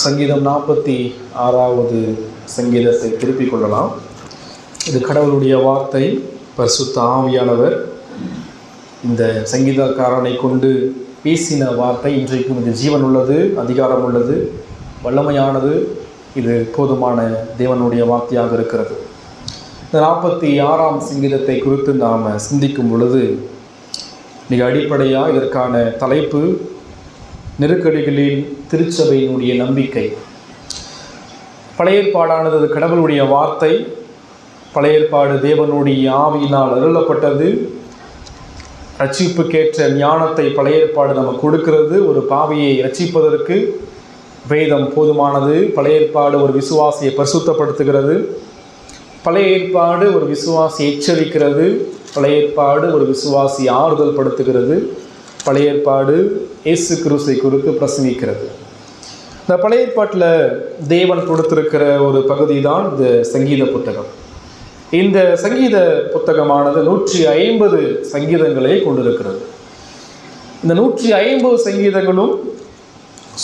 சங்கீதம் 46வது சங்கீதத்தை திருப்பிக் கொள்ளலாம். இது கடவுளுடைய வார்த்தை. பரிசுத்த ஆவியானவர் இந்த சங்கீதக்காரனை கொண்டு பேசின வார்த்தை இன்றைக்கும் இது ஜீவன் உள்ளது, அதிகாரம் உள்ளது, வல்லமையானது. இது போதுமான தேவனுடைய வார்த்தையாக இருக்கிறது. இந்த 46ஆம் சங்கீதத்தை குறித்து நாம் சிந்திக்கும் பொழுது மிக அடிப்படையாக இதற்கான தலைப்பு நெருக்கடிகளில் திருச்சபையினுடைய நம்பிக்கை. பழைய ஏற்பாடானது கடவுளுடைய வார்த்தை. பழைய ஏற்பாடு தேவனுடைய ஆவியினால் அருளப்பட்டது. ரட்சிப்புக்கேற்ற ஞானத்தை பழைய ஏற்பாடு நமக்கு கொடுக்கிறது. ஒரு பாவியை ரட்சிப்பதற்கு வேதம் போதுமானது. பழைய ஏற்பாடு ஒரு விசுவாசியை பரிசுத்தப்படுத்துகிறது. பழைய ஏற்பாடு ஒரு விசுவாசியை எச்சரிக்கிறது. பழைய ஏற்பாடு ஒரு விசுவாசியை ஆறுதல் படுத்துகிறது. பழைய ஏற்பாடு இயேசு கிறிஸ்துவை குறித்து பிரசங்கிக்கிறது. இந்த பழைய ஏற்பாட்டில் தேவன் கொடுத்திருக்கிற ஒரு பகுதி தான் இந்த சங்கீத புத்தகம். இந்த சங்கீத புத்தகமானது 150 சங்கீதங்களை கொண்டிருக்கிறது. இந்த 150 சங்கீதங்களும்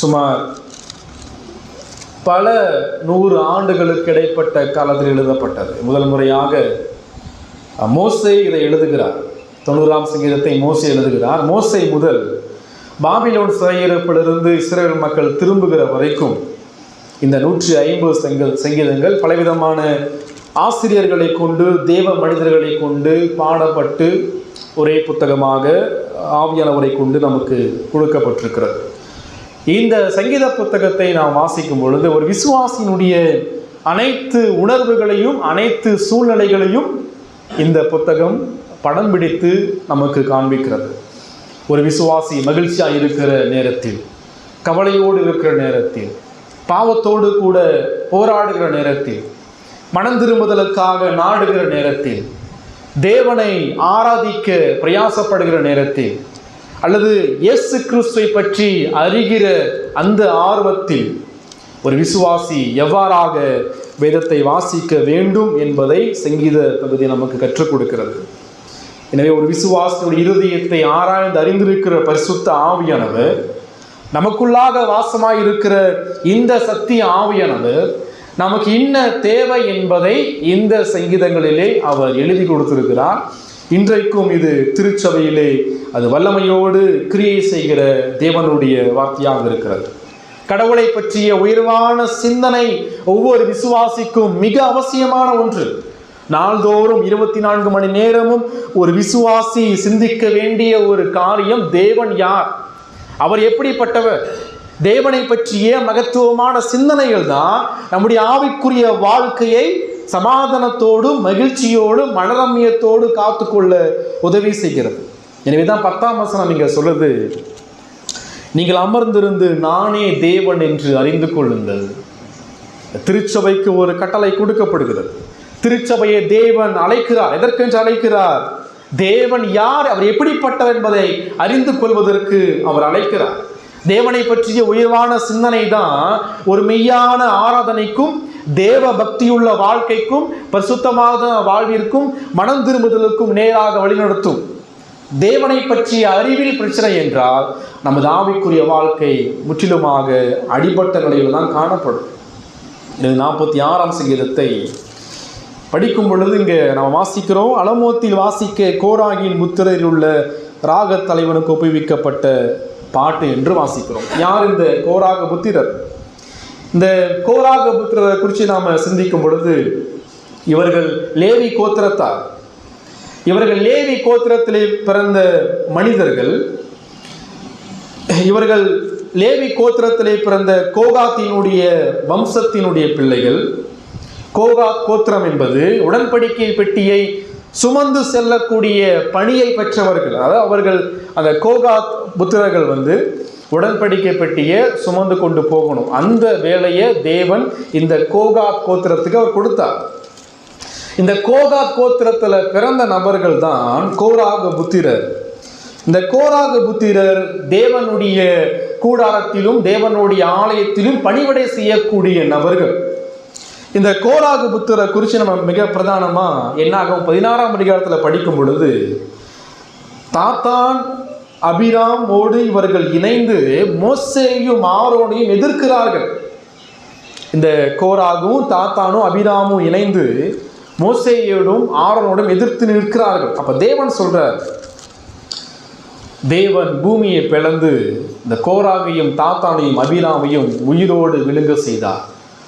சுமார் பல 100 ஆண்டுகளுக்கு இடைப்பட்ட காலத்தில் எழுதப்பட்டது. முதல் முறையாக மோசே இதை எழுதுகிறார். 90ஆம் சங்கீதத்தை மோசே எழுதுகிறார். மோசே முதல் பாபிலோன் சிறையிருப்பிலிருந்து இஸ்ரேல் மக்கள் திரும்புகிற வரைக்கும் இந்த 150 சங்கீதங்கள் பலவிதமான ஆசிரியர்களை கொண்டு, தேவ மனிதர்களை கொண்டு பாடப்பட்டு ஒரே புத்தகமாக ஆவியானவரை கொண்டு நமக்கு கொடுக்கப்பட்டிருக்கிறது. இந்த சங்கீத புத்தகத்தை நாம் வாசிக்கும் பொழுது ஒரு விசுவாசியினுடைய அனைத்து உணர்வுகளையும் அனைத்து சூழ்நிலைகளையும் இந்த புத்தகம் படம் பிடித்து நமக்கு காண்பிக்கிறது. ஒரு விசுவாசி மகிழ்ச்சியாக இருக்கிற நேரத்தில், கவலையோடு இருக்கிற நேரத்தில், பாவத்தோடு கூட போராடுகிற நேரத்தில், மனம் திரும்புதலுக்காக நாடுகிற நேரத்தில், தேவனை ஆராதிக்க பிரயாசப்படுகிற நேரத்தில், அல்லது இயேசு கிறிஸ்துவை பற்றி அறிகிற அந்த ஆர்வத்தில் ஒரு விசுவாசி எவ்வாறாக வேதத்தை வாசிக்க வேண்டும் என்பதை சங்கீத பகுதி நமக்கு கற்றுக் கொடுக்கிறது. எனவே ஒரு விசுவாசியுடைய இருதயத்தை ஆராய்ந்து அறிந்திருக்கிற பரிசுத்த ஆவியானவர், நமக்குள்ளாக வாசமாய் இருக்கிற இந்த சத்திய ஆவியானவர் நமக்கு என்ன தேவை என்பதை இந்த சங்கீதங்களிலே அவர் எழுதி கொடுத்திருக்கிறார். இன்றைக்கும் இது திருச்சபையிலே அது வல்லமையோடு கிரியை செய்கிற தேவனுடைய வார்த்தையாக இருக்கிறது. கடவுளை பற்றிய உயர்வான சிந்தனை ஒவ்வொரு விசுவாசிக்கும் மிக அவசியமான ஒன்று. நாள்தோறும் 24 மணி நேரமும் ஒரு விசுவாசி சிந்திக்க வேண்டிய ஒரு காரியம், தேவன் யார், அவர் எப்படிப்பட்டவர், தேவனை பற்றிய மகத்துவமான சிந்தனைகள் தான் நம்முடைய ஆவிக்குரிய வாழ்க்கையை சமாதானத்தோடும் மகிழ்ச்சியோடும் மனரம்யத்தோடு காத்துக்கொள்ள உதவி செய்கிறது. எனவே தான் 10ஆம் வசனம் இங்கே சொல்லுது, நீங்கள் அமர்ந்திருந்து நானே தேவன் என்று அறிந்து கொள்ளுங்கள். திருச்சபைக்கு ஒரு கட்டளை கொடுக்கப்படுகிறது. திருச்சபையை தேவன் அழைக்கிறார். எதற்கென்று அழைக்கிறார்? தேவன் யார், அவர் எப்படிப்பட்டவர் என்பதை அறிந்து கொள்வதற்கு அவர் அழைக்கிறார். தேவனை பற்றிய உயர்வான சிந்தனை தான் ஒரு மெய்யான ஆராதனைக்கும், தேவ பக்தியுள்ள வாழ்க்கைக்கும், பரிசுத்தமான வாழ்விற்கும், மனம் திரும்புதலுக்கும் நேராக வழிநடத்தும். தேவனை பற்றிய அறிவில் பிரச்சனை என்றால் நமது ஆவிக்குரிய வாழ்க்கை முற்றிலுமாக அடிபட்ட நிலையில் தான் காணப்படும். இது 46ஆம் சங்கீதத்தை படிக்கும் பொழுது இங்கே நாம் வாசிக்கிறோம். அலமோத்தில் வாசிக்க கோராகின் முத்திரையில் உள்ள ராக தலைவனுக்கு ஒப்புவிக்கப்பட்ட பாட்டு என்று வாசிக்கிறோம். யார் இந்த கோராக புத்திரர்? இந்த கோராக புத்திரரை குறித்து நாம் சிந்திக்கும் பொழுது இவர்கள் லேவி கோத்திரத்தார். இவர்கள் லேவி கோத்திரத்திலே பிறந்த மனிதர்கள். இவர்கள் லேவி கோத்திரத்திலே பிறந்த கோகாத்தினுடைய வம்சத்தினுடைய பிள்ளைகள். கோகாத் கோத்திரம் என்பது உடன்படிக்கை பெட்டியை சுமந்து செல்லக்கூடிய பணியை பெற்றவர்கள். அதாவது அவர்கள் அந்த கோகாத் புத்திரர்கள் உடன்படிக்கை பெட்டியை சுமந்து கொண்டு போகணும். அந்த வேலையை தேவன் இந்த கோகாத் கோத்திரத்துக்கு அவர் கொடுத்தார். இந்த கோகாத் கோத்திரத்தில் பிறந்த நபர்கள் தான் கோராக புத்திரர். இந்த கோராக புத்திரர் தேவனுடைய கூடாரத்திலும் தேவனுடைய ஆலயத்திலும் பணிவிடை செய்யக்கூடிய நபர்கள். இந்த கோராக புத்திர குறித்து நம்ம மிக பிரதானமாக என்னாகும் 16ஆம் அதிகாரத்தில் படிக்கும் பொழுது, தாத்தான் அபிராமோடு இவர்கள் இணைந்து மோசேயும் ஆரோனையும் எதிர்க்கிறார்கள். இந்த கோராகும் தாத்தானும் அபிராமும் இணைந்து மோசேயோடும் ஆரோனோடும் எதிர்த்து நிற்கிறார்கள். அப்ப தேவன் சொல்றார், தேவன் பூமியை பிளந்து இந்த கோராகையும் தாத்தானையும் அபிராமையும் உயிரோடு விழுங்க செய்தார்.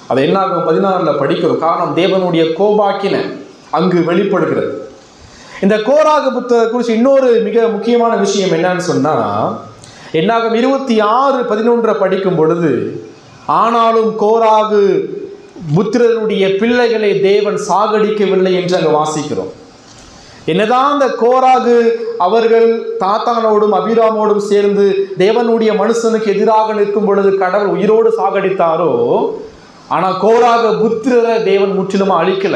அதை என்னாகும் 16 படிக்கிறோம். காரணம், தேவனுடைய கோபாக்கின அங்கு வெளிப்படுகிறது. இந்த கோராகு புத்தகத்தை குறித்து இன்னொரு மிக முக்கியமான விஷயம் என்னன்னு சொன்னா, என்னாகும் 26:11 படிக்கும் பொழுது, ஆனாலும் கோராகு புத்திரனுடைய பிள்ளைகளை தேவன் சாகடிக்கவில்லை என்று அங்கு வாசிக்கிறோம். என்னதான் அந்த கோராகு அவர்கள் தாத்தானோடும் அபிராமோடும் சேர்ந்து தேவனுடைய மனுஷனுக்கு எதிராக நிற்கும் பொழுது கடவுள் உயிரோடு சாகடித்தாரோ, ஆனா கோராகு புத்திரரை தேவன் முற்றிலுமா அழிக்கல.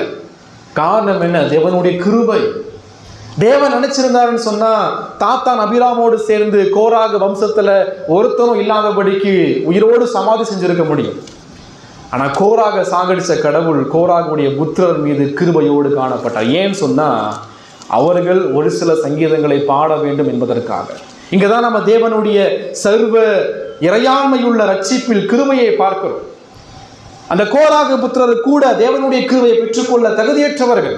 காரணம் என்ன? தேவனுடைய கிருபை. தேவன் நினைச்சிருந்தாருன்னு சொன்னா தாத்தான் அபிராமோடு சேர்ந்து கோராகு வம்சத்துல ஒருத்தனும் இல்லாதபடிக்கு உயிரோடு சமாதி செஞ்சிருக்க முடியும். ஆனா கோராக சாகடிச்ச கடவுள் கோராகுடைய புத்திரர் மீது கிருபையோடு காணப்பட்டார். ஏன்னு சொன்னா அவர்கள் ஒரு சில சங்கீதங்களை பாட வேண்டும் என்பதற்காக. இங்கதான் நம்ம தேவனுடைய சர்வ இறையாண்மையுள்ள ரட்சிப்பில் கிருபையை பார்க்கிறோம். அந்த கோராகு புத்திரர் கூட தேவனுடைய கிருபையை பெற்றுக்கொள்ள தகுதியற்றவர்கள்.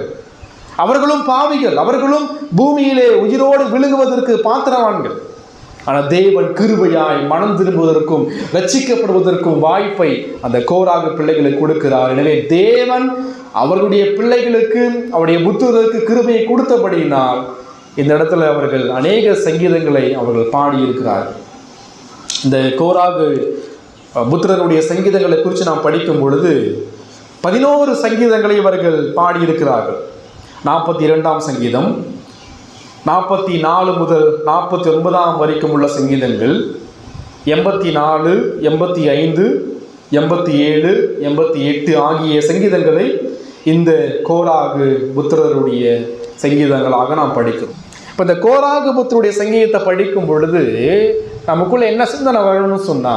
அவர்களும் பாவிகள், அவர்களும் பூமியிலே உயிரோடு விழுங்குவதற்கு பாத்திரவான்கள். ஆனால் தேவன் கிருபையாய் மனம் திரும்புவதற்கும் ரட்சிக்கப்படுவதற்கும் வாய்ப்பை அந்த கோராகு பிள்ளைகளுக்கு கொடுக்கிறார். எனவே தேவன் அவர்களுடைய பிள்ளைகளுக்கு அவருடைய புத்திரருக்கு கிருபையை கொடுத்தபடியினால் இந்த இடத்துல அவர்கள் அநேக சங்கீதங்களை அவர்கள் பாடியிருக்கிறார்கள். இந்த கோராகு புத்திரருடைய சங்கீதங்களை குறித்து நாம் படிக்கும் பொழுது 11 சங்கீதங்களை இவர்கள் பாடியிருக்கிறார்கள். 42ஆம் சங்கீதம், 44 முதல் 49 வரைக்கும் உள்ள சங்கீதங்கள், 84, 85, 87, 88 ஆகிய சங்கீதங்களை இந்த கோராகு புத்திரருடைய சங்கீதங்களாக நாம் படிக்கிறோம். இப்போ இந்த கோராகு புத்திரருடைய சங்கீதத்தை படிக்கும் பொழுது நமக்குள்ள என்ன சிந்தனை வரணும்னு சொன்னா,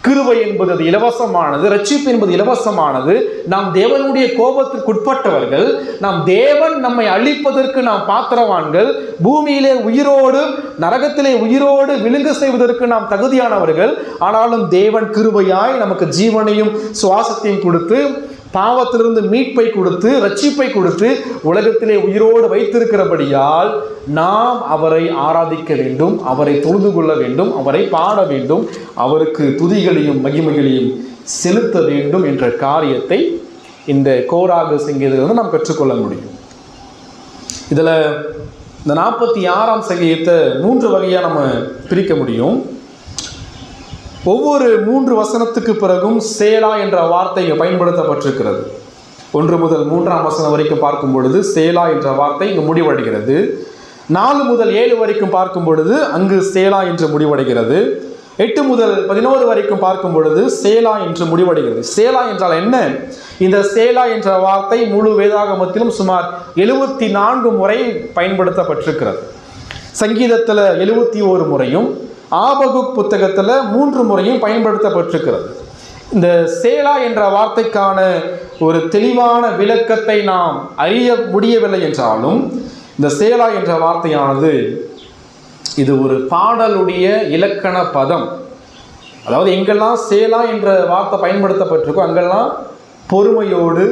கிருபை என்பது அது இலவசமானது, ரட்சிப்பு என்பது இலவசமானது. நாம் தேவனுடைய கோபத்திற்கு உட்பட்டவர்கள், நாம் தேவன் நம்மை அழிப்பதற்கு நாம் பாத்திரவான்கள், பூமியிலே உயிரோடு நரகத்திலே உயிரோடு விழுங்க செய்வதற்கு நாம் தகுதியானவர்கள். ஆனாலும் தேவன் கிருபையாய் நமக்கு ஜீவனையும் சுவாசத்தையும் கொடுத்து, பாவத்திலிருந்து மீட்பை கொடுத்து, ரட்சிப்பை கொடுத்து உலகத்திலே உயிரோடு வைத்திருக்கிறபடியால் நாம் அவரை ஆராதிக்க வேண்டும், அவரை தொழுது கொள்ள வேண்டும், அவரை பாட வேண்டும், அவருக்கு துதிகளையும் மகிமைகளையும் செலுத்த வேண்டும் என்ற காரியத்தை இந்த கோராகு சங்கீதத்திலிருந்து நாம் கற்றுக்கொள்ள முடியும். இதில் இந்த 46ஆம் சங்கீதத்தை 3 வகையாக நம்ம பிரிக்க முடியும். ஒவ்வொரு 3 வசனத்துக்கு பிறகும் சேலா என்ற வார்த்தை இங்கே பயன்படுத்தப்பட்டிருக்கிறது. 1 முதல் 3ஆம் வசனம் வரைக்கும் பார்க்கும் பொழுது சேலா என்ற வார்த்தை இங்கு முடிவடைகிறது. 4 முதல் 7 வரைக்கும் பார்க்கும் பொழுது அங்கு சேலா என்று முடிவடைகிறது. 8 முதல் 11 வரைக்கும் பார்க்கும் பொழுது சேலா என்று முடிவடைகிறது. சேலா என்றால் என்ன? இந்த சேலா என்ற வார்த்தை முழு வேதாகமத்திலும் சுமார் 74 முறை பயன்படுத்தப்பட்டிருக்கிறது. சங்கீதத்தில் 71 முறையும், ஆபகுக் புத்தகத்தில் 3 முறையும் பயன்படுத்தப்பட்டிருக்கிறது. இந்த சேலா என்ற வார்த்தைக்கான ஒரு தெளிவான விளக்கத்தை நாம் அறிய முடியவில்லை என்றாலும், இந்த சேலா என்ற வார்த்தையானது இது ஒரு பாடலுடைய இலக்கண பதம். அதாவது எங்கெல்லாம் சேலா என்ற வார்த்தை பயன்படுத்தப்பட்டிருக்கோ அங்கெல்லாம் பொறுமையோடு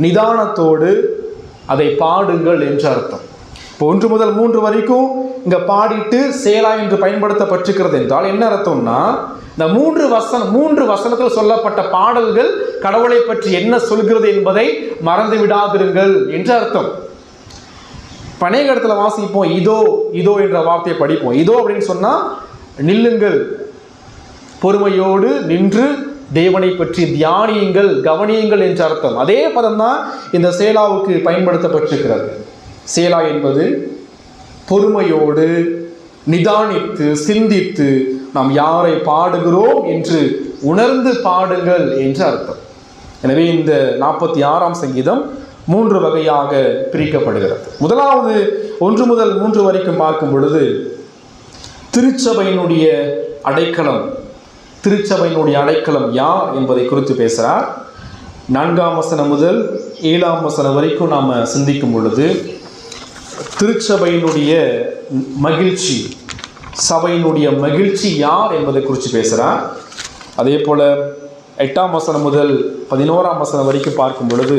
நிதானத்தோடு அதை பாடுங்கள் என்று அர்த்தம். இப்போ 1 முதல் 3 வரைக்கும் இங்கே பாடிட்டு சேலா என்று பயன்படுத்தப்பட்டிருக்கிறது என்றால் என்ன அர்த்தம்னா, இந்த 3 வசனத்தில் சொல்லப்பட்ட பாடல்கள் கடவுளை பற்றி என்ன சொல்கிறது என்பதை மறந்து விடாதிருங்கள் என்று அர்த்தம். அநேக இடத்துல வாசிப்போம், இதோ இதோ என்ற வார்த்தையை படிப்போம். இதோ அப்படின்னு சொன்னால் நில்லுங்கள், பொறுமையோடு நின்று தேவனை பற்றி தியானியுங்கள், கவனியுங்கள் என்ற அர்த்தம். அதே பதம் தான் இந்த சேலாவுக்கு பயன்படுத்தப்பட்டிருக்கிறது. சேலா என்பது பொறுமையோடு நிதானித்து சிந்தித்து நாம் யாரை பாடுகிறோம் என்று உணர்ந்து பாடுங்கள் என்று அர்த்தம். எனவே இந்த 46ஆம் சங்கீதம் 3 வகையாக பிரிக்கப்படுகிறது. முதலாவது 1 முதல் 3 வரைக்கும் பார்க்கும் பொழுது திருச்சபையினுடைய அடைக்கலம், திருச்சபையினுடைய அடைக்கலம் யார் என்பதை குறித்து பேசுகிறார். 4ஆம் வசனம் முதல் 7ஆம் வசனம் வரைக்கும் நாம் சிந்திக்கும் பொழுது திருச்சபையினுடைய மகிழ்ச்சி, சபையினுடைய மகிழ்ச்சி யார் என்பதை குறித்து பேசுகிறார். அதே போல் 8ஆம் வசனம் முதல் 11ஆம் வசனம் வரைக்கும் பார்க்கும் பொழுது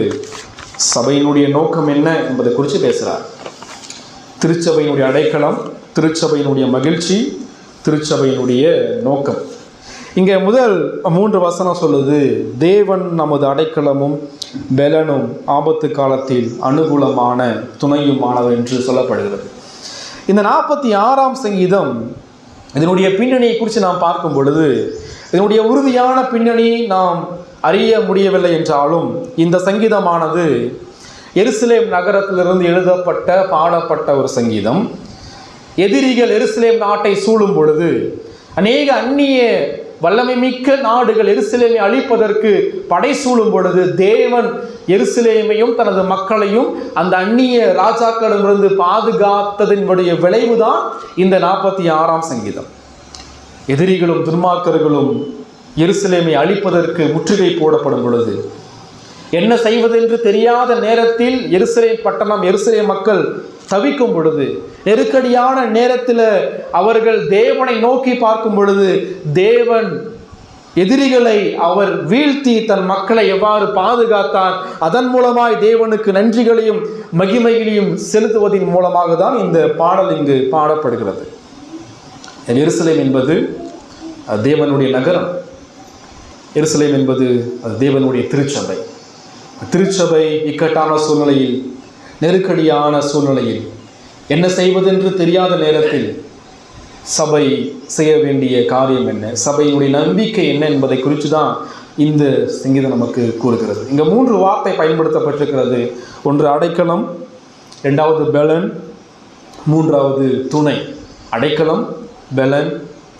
சபையினுடைய நோக்கம் என்ன என்பதை குறித்து பேசுகிறார். திருச்சபையினுடைய அடைக்கலம், திருச்சபையினுடைய மகிழ்ச்சி, திருச்சபையினுடைய நோக்கம். இங்கே முதல் 3 வசனம் சொல்லுது, தேவன் நமது அடைக்கலமும் பெலனும் ஆபத்து காலத்தில் அனுகூலமான துணையுமானவர் என்று சொல்லப்படுகிறது. இந்த 46ஆம் சங்கீதம் இதனுடைய பின்னணியை குறித்து நாம் பார்க்கும் பொழுது இதனுடைய உறுதியான பின்னணி நாம் அறிய முடியவில்லை என்றாலும் இந்த சங்கீதமானது எருசலேம் நகரத்திலிருந்து எழுதப்பட்ட பாடப்பட்ட ஒரு சங்கீதம். எதிரிகள் எருசலேம் நாட்டை சூழும் பொழுது அநேக அந்நிய வல்லமை மிக்க நாடுகள் எருசலேமை அழிப்பதற்கு படை சூழும் பொழுது தேவன் எருசலேமையும் தனது மக்களையும் அந்த அந்நிய ராஜாக்களிடமிருந்து பாதுகாத்ததினுடைய விளைவுதான் இந்த 46ஆம் சங்கீதம். எதிரிகளும் துன்மார்க்கர்களும் எருசலேமை அழிப்பதற்கு முற்றுகை போடப்படும் பொழுது என்ன செய்வதென்று தெரியாத நேரத்தில் எருசலேம் பட்டணம், எருசலேம் மக்கள் தவிக்கும் பொழுது, நெருக்கடியான நேரத்தில் அவர்கள் தேவனை நோக்கி பார்க்கும் பொழுது தேவன் எதிரிகளை அவர் வீழ்த்தி தன் மக்களை எவ்வாறு பாதுகாத்தார், அதன் மூலமாய் தேவனுக்கு நன்றிகளையும் மகிமைகளையும் செலுத்துவதன் மூலமாக தான் இந்த பாடல் இங்கு பாடப்படுகிறது. எருசலேம் என்பது தேவனுடைய நகரம். எருசலேம் என்பது அது தேவனுடைய திருச்சபை. திருச்சபை இக்கட்டான சூழ்நிலையில், நெருக்கடியான சூழ்நிலையில், என்ன செய்வதென்று தெரியாத நேரத்தில் சபை செய்ய வேண்டிய காரியம் என்ன, சபையினுடைய நம்பிக்கை என்ன என்பதை குறித்து தான் இந்த சங்கீதம் நமக்கு கூறுகிறது. இங்கே 3 வார்த்தை பயன்படுத்தப்பட்டிருக்கிறது. ஒன்று அடைக்கலம், 2வது பெலன், 3வது துணை. அடைக்கலம், பெலன்,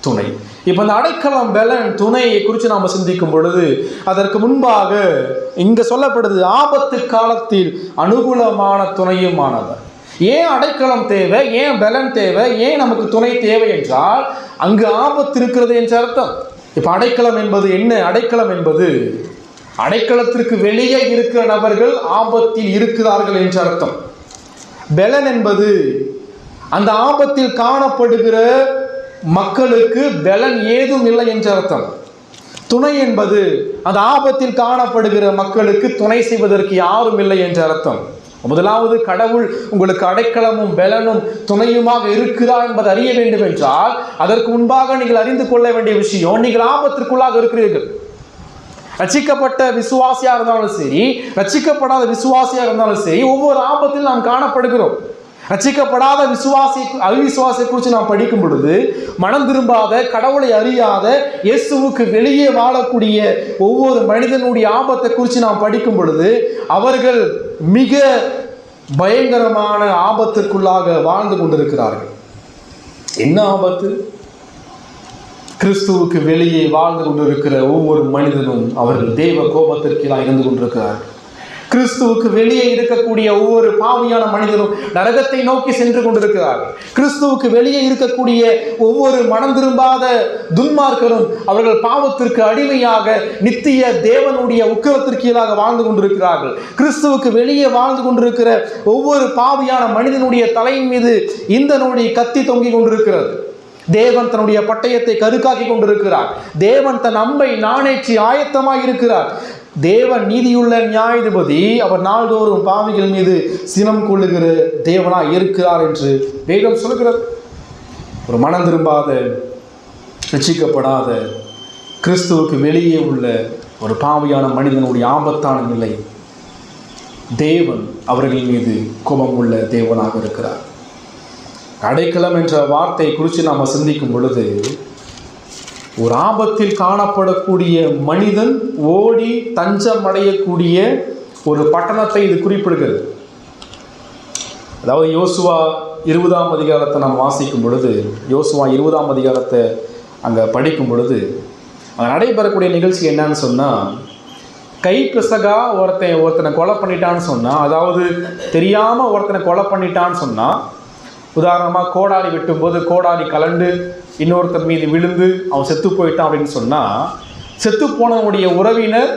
துணை. இப்போ இந்த அடைக்கலம், பெலன், துணையை குறித்து நாம் சிந்திக்கும் பொழுது அதற்கு முன்பாக இங்கே சொல்லப்படுது ஆபத்து காலத்தில் அனுகூலமான துணையுமானவர். ஏன் அடைக்கலம் தேவை, ஏன் பெலன் தேவை, ஏன் நமக்கு துணை தேவை என்றால் அங்கு ஆபத்து இருக்கிறது என்ற அர்த்தம். இப்போ அடைக்கலம் என்பது என்ன? அடைக்கலம் என்பது அடைக்கலத்திற்கு வெளியே இருக்கிற நபர்கள் ஆபத்தில் இருக்கிறார்கள் என்ற அர்த்தம். பெலன் என்பது அந்த ஆபத்தில் காணப்படுகிற மக்களுக்கு பெலன் ஏதும் இல்லை என்ற அர்த்தம். துணை என்பது அந்த ஆபத்தில் காணப்படுகிற மக்களுக்கு துணை செய்வதற்கு யாரும் இல்லை என்ற அர்த்தம். முதலாவது, கடவுள் உங்களுக்கு அடைக்கலமும் பெலனும் துணையுமாக இருக்கிறார் என்பதை அறிய வேண்டும் என்றால் அதற்கு முன்பாக நீங்கள் அறிந்து கொள்ள வேண்டிய விஷயம், நீங்கள் ஆபத்திற்குள்ளாக இருக்கிறீர்கள். ரட்சிக்கப்பட்ட விசுவாசியாக இருந்தாலும் சரி, ரட்சிக்கப்படாத விசுவாசியாக இருந்தாலும் சரி, ஒவ்வொரு ஆபத்தில் நாம் காணப்படுகிறோம். ரட்சிக்கப்படாத அவிசுவாசியை குறித்து நாம் படிக்கும் பொழுது மனம் திரும்பாத, கடவுளை அறியாத, இயேசுவுக்கு வெளியே வாழக்கூடிய ஒவ்வொரு மனிதனுடைய ஆபத்தை குறித்து நாம் படிக்கும் பொழுது அவர்கள் மிக பயங்கரமான ஆபத்திற்குள்ளாக வாழ்ந்து கொண்டிருக்கிறார்கள். என்ன ஆபத்து? கிறிஸ்துவுக்கு வெளியே வாழ்ந்து கொண்டிருக்கிற ஒவ்வொரு மனிதனும் அவர்கள் தேவ கோபத்திற்கீழாக இருந்து கொண்டிருக்கிறார்கள். கிறிஸ்துவுக்கு வெளியே இருக்கக்கூடிய ஒவ்வொரு பாவியான மனிதனும் நரகத்தை நோக்கி சென்று கொண்டிருக்கிறார்கள். கிறிஸ்துவுக்கு வெளியே இருக்கக்கூடிய ஒவ்வொரு மனம் திரும்பாத துன்மார்க்கரும் அவர்கள் பாவத்திற்கு அடிமையாக நித்திய தேவனுடைய உக்கிரத்திற்கீழாக வாழ்ந்து கொண்டிருக்கிறார்கள். கிறிஸ்துவுக்கு வெளியே வாழ்ந்து கொண்டிருக்கிற ஒவ்வொரு பாவியான மனிதனுடைய தலையின் மீது இந்த நொடி கத்தி தொங்கிக் கொண்டிருக்கிறது. தேவன் தன்னுடைய பட்டயத்தை கருக்காக்கி கொண்டிருக்கிறார். தேவன் தன் அம்பை நாணேற்றி ஆயத்தமாக இருக்கிறார். தேவன் நீதியுள்ள நியாயாதிபதி, அவர் நாள்தோறும் பாவிகள் மீது சினம் கொள்ளுகிற தேவனாய் இருக்கிறார் என்று வேதம் சொல்கிறது. ஒரு மனம் திரும்பாத, ரட்சிக்கப்படாத, கிறிஸ்துவுக்கு வெளியே உள்ள ஒரு பாவியான மனிதனுடைய ஆபத்தான நிலை, தேவன் அவர்கள் மீது கோபம் உள்ள தேவனாக இருக்கிறார். அடைக்கலம் என்ற வார்த்தை குறித்து நாம் சிந்திக்கும் பொழுது ஒரு ஆபத்தில் காணப்படக்கூடிய மனிதன் ஓடி தஞ்சம் அடையக்கூடிய ஒரு பட்டணத்தை இது குறிப்பிடுகிறது. அதாவது யோசுவா 20ஆம் அதிகாரத்தை நாம் வாசிக்கும் பொழுது, யோசுவா 20ஆம் அதிகாரத்தை அங்கே படிக்கும் பொழுது அங்கே நடைபெறக்கூடிய நிகழ்ச்சி என்னன்னு சொன்னால், கைப்பிசகா ஒருத்தனை கொலை பண்ணிட்டான்னு சொன்னால், அதாவது தெரியாமல் ஒருத்தனை கொலை பண்ணிட்டான்னு சொன்னால், உதாரணமாக கோடாரி வெட்டும்போது கோடாரி கலண்டு இன்னொருத்தர் மீது விழுந்து அவன் செத்து போயிட்டான் அப்படின்னு சொன்னால், செத்து போனவனுடைய உறவினர்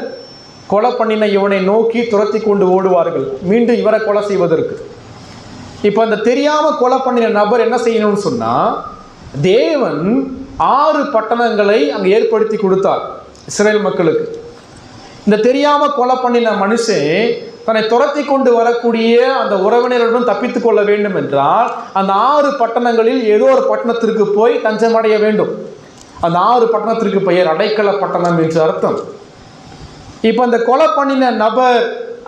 கொலை பண்ணின இவனை நோக்கி துரத்தி கொண்டு ஓடுவார்கள் மீண்டும் இவரை கொலை செய்வதற்கு. இப்போ அந்த தெரியாமல் கொலை பண்ணின நபர் என்ன செய்யணும்னு சொன்னால், தேவன் 6 பட்டணங்களை அங்கே ஏற்படுத்தி கொடுத்தார் இஸ்ரேல் மக்களுக்கு. இந்த தெரியாம கொலை பண்ணின மனுஷன் தன்னை துரத்தி கொண்டு வரக்கூடிய அந்த உறவினருடன் தப்பித்துக் கொள்ள வேண்டும் என்றால் அந்த 6 பட்டணங்களில் ஏதோ ஒரு பட்டணத்திற்கு போய் தஞ்சமடைய வேண்டும். அந்த 6 பட்டணத்திற்கு பெயர் அடைக்கல பட்டணம் என்று அர்த்தம். இப்ப அந்த கொலை பண்ணின நபர்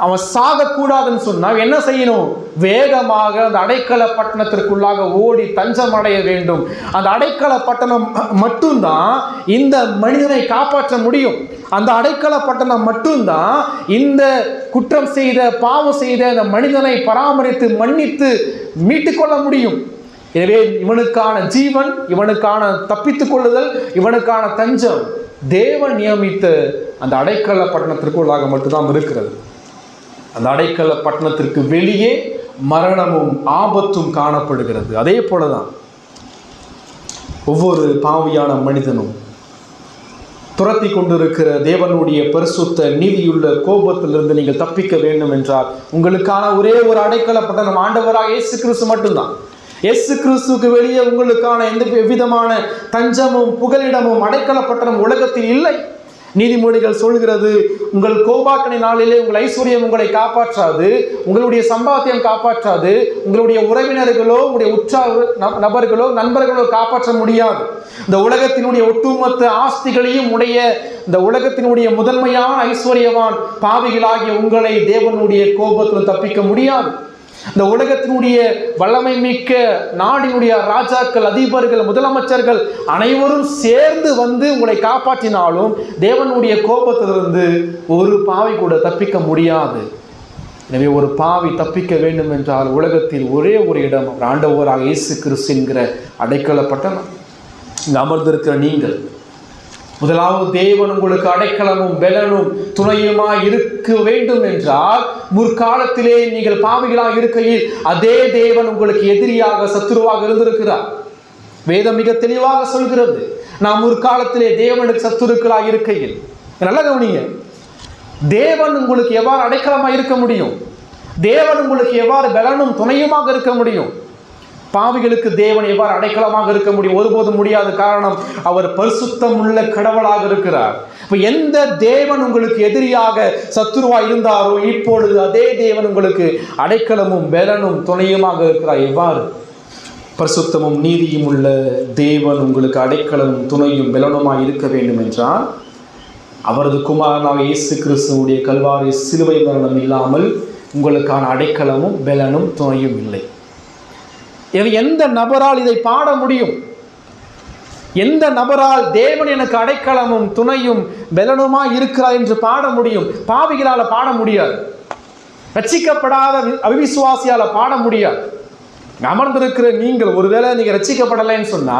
அவன் சாகக்கூடாதுன்னு சொன்னா என்ன செய்யணும்? வேகமாக அந்த அடைக்கல பட்டணத்திற்குள்ளாக ஓடி தஞ்சம் அடைய வேண்டும். அந்த அடைக்கல பட்டணம் மட்டும்தான் இந்த மனிதனை காப்பாற்ற முடியும். அந்த அடைக்கல பட்டணம் மட்டும்தான் இந்த குற்றம் செய்த பாவம் செய்த அந்த மனிதனை பராமரித்து மன்னித்து மீட்டுக் கொள்ள முடியும். எனவே இவனுக்கான ஜீவன், இவனுக்கான தப்பித்துக் கொள்ளுதல், இவனுக்கான தஞ்சம் தேவன் நியமித்த அந்த அடைக்கல பட்டணத்திற்குள்ளாக மட்டும்தான் இருக்கிறது. அந்த அடைக்கல பட்டணத்திற்கு வெளியே மரணமும் ஆபத்தும் காணப்படுகிறது. அதே போலதான் ஒவ்வொரு பாவியான மனிதனும் துரத்தி கொண்டிருக்கிற தேவனுடைய பரிசுத்த நீதியுள்ள கோபத்திலிருந்து நீங்கள் தப்பிக்க வேண்டும் என்றால் உங்களுக்கான ஒரே ஒரு அடைக்கல பட்டணம் ஆண்டவராக இயேசு கிறிஸ்து மட்டும்தான். இயேசு கிறிஸ்துவுக்கு வெளியே உங்களுக்கான எந்த விதமான தஞ்சமும் புகலிடமும் அடைக்கல பட்டணம் உலகத்தில் இல்லை. நீதிமொழிகள் சொல்கிறது, உங்கள் கோபாக்கனை நாளிலே உங்கள் ஐஸ்வர்யம் உங்களை காப்பாற்றாது, உங்களுடைய சம்பாத்தியம் காப்பாற்றாது, உங்களுடைய உறவினர்களோ உங்களுடைய உற்றார் நபர்களோ நண்பர்களோ காப்பாற்ற முடியாது. இந்த உலகத்தினுடைய ஒட்டுமொத்த ஆஸ்திகளையும் உடைய இந்த உலகத்தினுடைய முதன்மையான ஐஸ்வர்யவான் பாவிகளாகிய உங்களை தேவனுடைய கோபத்தில் தப்பிக்க முடியாது. இந்த உலகத்தினுடைய வல்லமை மிக்க நாடினுடைய ராஜாக்கள், அதிபர்கள், முதலமைச்சர்கள் அனைவரும் சேர்ந்து வந்து உங்களை காப்பாற்றினாலும் தேவனுடைய கோபத்திலிருந்து ஒரு பாவி கூட தப்பிக்க முடியாது. எனவே ஒரு பாவி தப்பிக்க வேண்டும் என்றால் உலகத்தில் ஒரே ஒரு இடம், ஆண்டவராக இயேசு கிறிஸ்து என்கிற அடைக்கல பட்டணம். இங்கு அமர்ந்திருக்கிற நீங்கள் முதலாவது தேவன் உங்களுக்கு அடைக்கலமும் பெலனும் துணையுமாய் இருக்க வேண்டும் என்றால் முற்காலத்திலே நீங்கள் பாவிகளாக இருக்கையில் அதே தேவன் உங்களுக்கு எதிரியாக சத்துருவாக இருந்திருக்கிறார். வேதம் மிக தெளிவாக சொல்கிறது, நாம் முற்காலத்திலே தேவனுக்கு சத்துருக்களாக இருக்கையில். நல்ல கவனிங்க, தேவன் உங்களுக்கு எவ்வாறு அடைக்கலமாக இருக்க முடியும்? தேவன் உங்களுக்கு எவ்வாறு பெலனும் துணையுமாக இருக்க முடியும்? பாவிகளுக்கு தேவன் எவ்வாறு அடைக்கலமாக இருக்க முடியும்? ஒருபோதும் முடியாது. காரணம், அவர் பரிசுத்தம் உள்ள கடவுளாக இருக்கிறார். இப்ப எந்த தேவன் உங்களுக்கு எதிரியாக சத்துருவா இருந்தாரோ இப்பொழுது அதே தேவன் உங்களுக்கு அடைக்கலமும் பெலனும் துணையுமாக இருக்கிறார். எவ்வாறு? பரிசுத்தமும் நீதியும் உள்ள தேவன் உங்களுக்கு அடைக்கலமும் துணையும் பெலனுமாய் இருக்க வேண்டும் என்றால் அவரது குமாரனாக இயேசு கிறிஸ்துவுடைய கல்வாரி சிலுவை மரணம் இல்லாமல் உங்களுக்கான அடைக்கலமும் பெலனும் துணையும் இல்லை. எந்த நபரால் இதை பாட முடியும்? எந்த நபரால் தேவன் எனக்கு அடைக்கலமும் துணையும் பெலனுமா இருக்கிறார் என்று பாட முடியும்? பாவிகளால பாட முடியாது. ரட்சிக்கப்படாத அவிசுவாசியால பாட முடியாது. அமர்ந்திருக்கிற நீங்கள் ஒருவேளை நீங்க ரட்சிக்கப்படலைன்னு சொன்னா,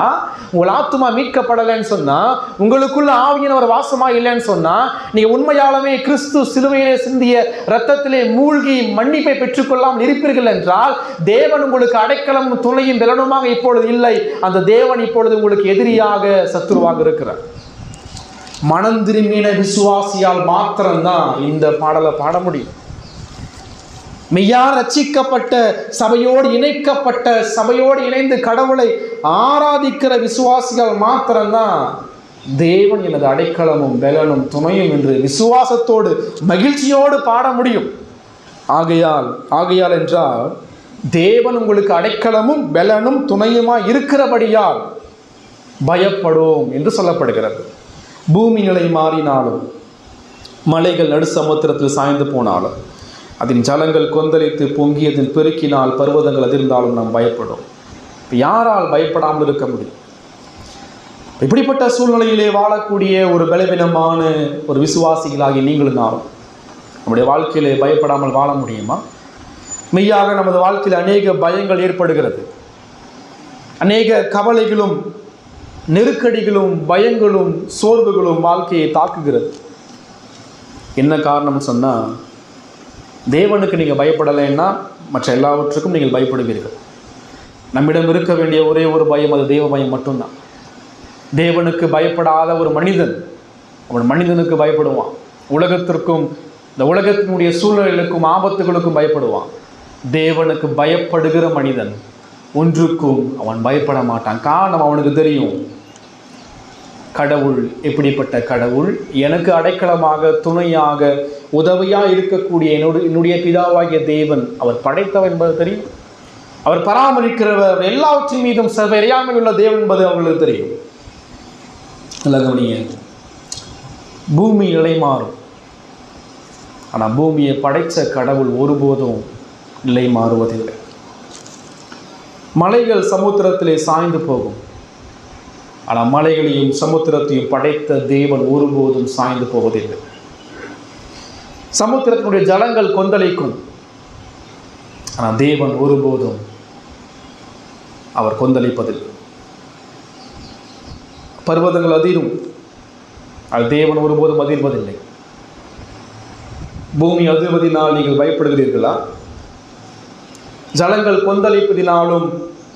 உங்கள் ஆத்துமா மீட்கப்படலைன்னு சொன்னா, உங்களுக்குள்ள ஆவியானவர் வாசமா இல்லைன்னு சொன்னா, நீங்க உண்மையாலுமே கிறிஸ்து சிலுவையிலே சிந்திய இரத்தத்திலே மூழ்கி மன்னிப்பை பெற்றுக்கொள்ளாமல் இருப்பீர்கள் என்றால் தேவன் உங்களுக்கு அடைக்கலம் துணையும் பெலனுமாக இப்பொழுது இல்லை. அந்த தேவன் இப்பொழுது உங்களுக்கு எதிரியாக சத்துருவாக இருக்கிறார். மனம் திரும்பின விசுவாசியால் மாத்திரம்தான் இந்த பாடலை பாட முடியும். மெய்யார் ரட்சிக்கப்பட்ட சபையோடு இணைக்கப்பட்ட சபையோடு இணைந்து கடவுளை ஆராதிக்கிற விசுவாசிகள் மாத்திரம்தான் தேவன் எனது அடைக்கலமும் பெலனும் துணையும் என்று விசுவாசத்தோடு மகிழ்ச்சியோடு பாட முடியும். ஆகையால் என்றால் தேவன் உங்களுக்கு அடைக்கலமும் பெலனும் துணையுமா இருக்கிறபடியால் பயப்படும் என்று சொல்லப்படுகிறது. பூமி நிலை மாறினாலும், மலைகள் நடு சமுத்திரத்தில் சாய்ந்து போனாலும், அதன் ஜலங்கள் கொந்தளித்து பொங்கியதின் பெருக்கினால் பர்வதங்கள் அதிர்ந்தாலும் நாம் பயப்படும். இப்போ யாரால் பயப்படாமல் இருக்க முடியும்? இப்படிப்பட்ட சூழ்நிலையிலே வாழக்கூடிய ஒரு பலவீனமான ஒரு விசுவாசிகளாகி நீங்களும் நானும் நம்முடைய வாழ்க்கையிலே பயப்படாமல் வாழ முடியுமா? மெய்யாக நமது வாழ்க்கையில் அநேக பயங்கள் ஏற்படுகிறது. அநேக கவலைகளும் நெருக்கடிகளும் பயங்களும் சோர்வுகளும் வாழ்க்கையை தாக்குகிறது. என்ன காரணம்னு சொன்னால், தேவனுக்கு நீங்கள் பயப்படலைன்னா மற்ற எல்லாவற்றுக்கும் நீங்கள் பயப்படுவீர்கள். நம்மிடம் இருக்க வேண்டிய ஒரே ஒரு பயம், அது தேவ பயம் மட்டும்தான். தேவனுக்கு பயப்படாத ஒரு மனிதன் அவன் மனிதனுக்கு பயப்படுவான். உலகத்திற்கும் இந்த உலகத்தினுடைய சூழ்நிலைகளுக்கும் ஆபத்துகளுக்கும் பயப்படுவான். தேவனுக்கு பயப்படுகிற மனிதன் ஒன்றுக்கும் அவன் பயப்பட மாட்டான். காரணம் அவனுக்கு தெரியும், கடவுள் எப்படிப்பட்ட கடவுள், எனக்கு அடைக்கலமாக துணையாக உதவியாக இருக்கக்கூடிய என்னுடைய பிதாவாகிய தேவன் அவர் படைத்தவர் என்பது தெரியும். அவர் பராமரிக்கிறவர், எல்லாவற்றின் மீதும் சர்வறியாமை உள்ள தேவன் என்பது அவங்களுக்கு தெரியும். நல்ல கவனிங்க, பூமி நிலை மாறும், ஆனால் பூமியை படைத்த கடவுள் ஒருபோதும் நிலை மாறுவதில்லை. மலைகள் சமுத்திரத்திலே சாய்ந்து போகும், ஆனால் மலைகளையும் சமுத்திரத்தையும் படைத்த தேவன் ஒருபோதும் சாய்ந்து போவதில்லை. சமுத்திரத்தினுடைய ஜலங்கள் கொந்தளிக்கும், ஆனால் தேவன் ஒருபோதும் அவர் கொந்தளிப்பதில்லை. பர்வதங்கள் அதிரும், அது தேவன் ஒருபோதும் அதிர்வதில்லை. பூமி அதிர்வதினால் நீங்கள் பயப்படுகிறீர்களா? ஜலங்கள் கொந்தளிப்பதினாலும்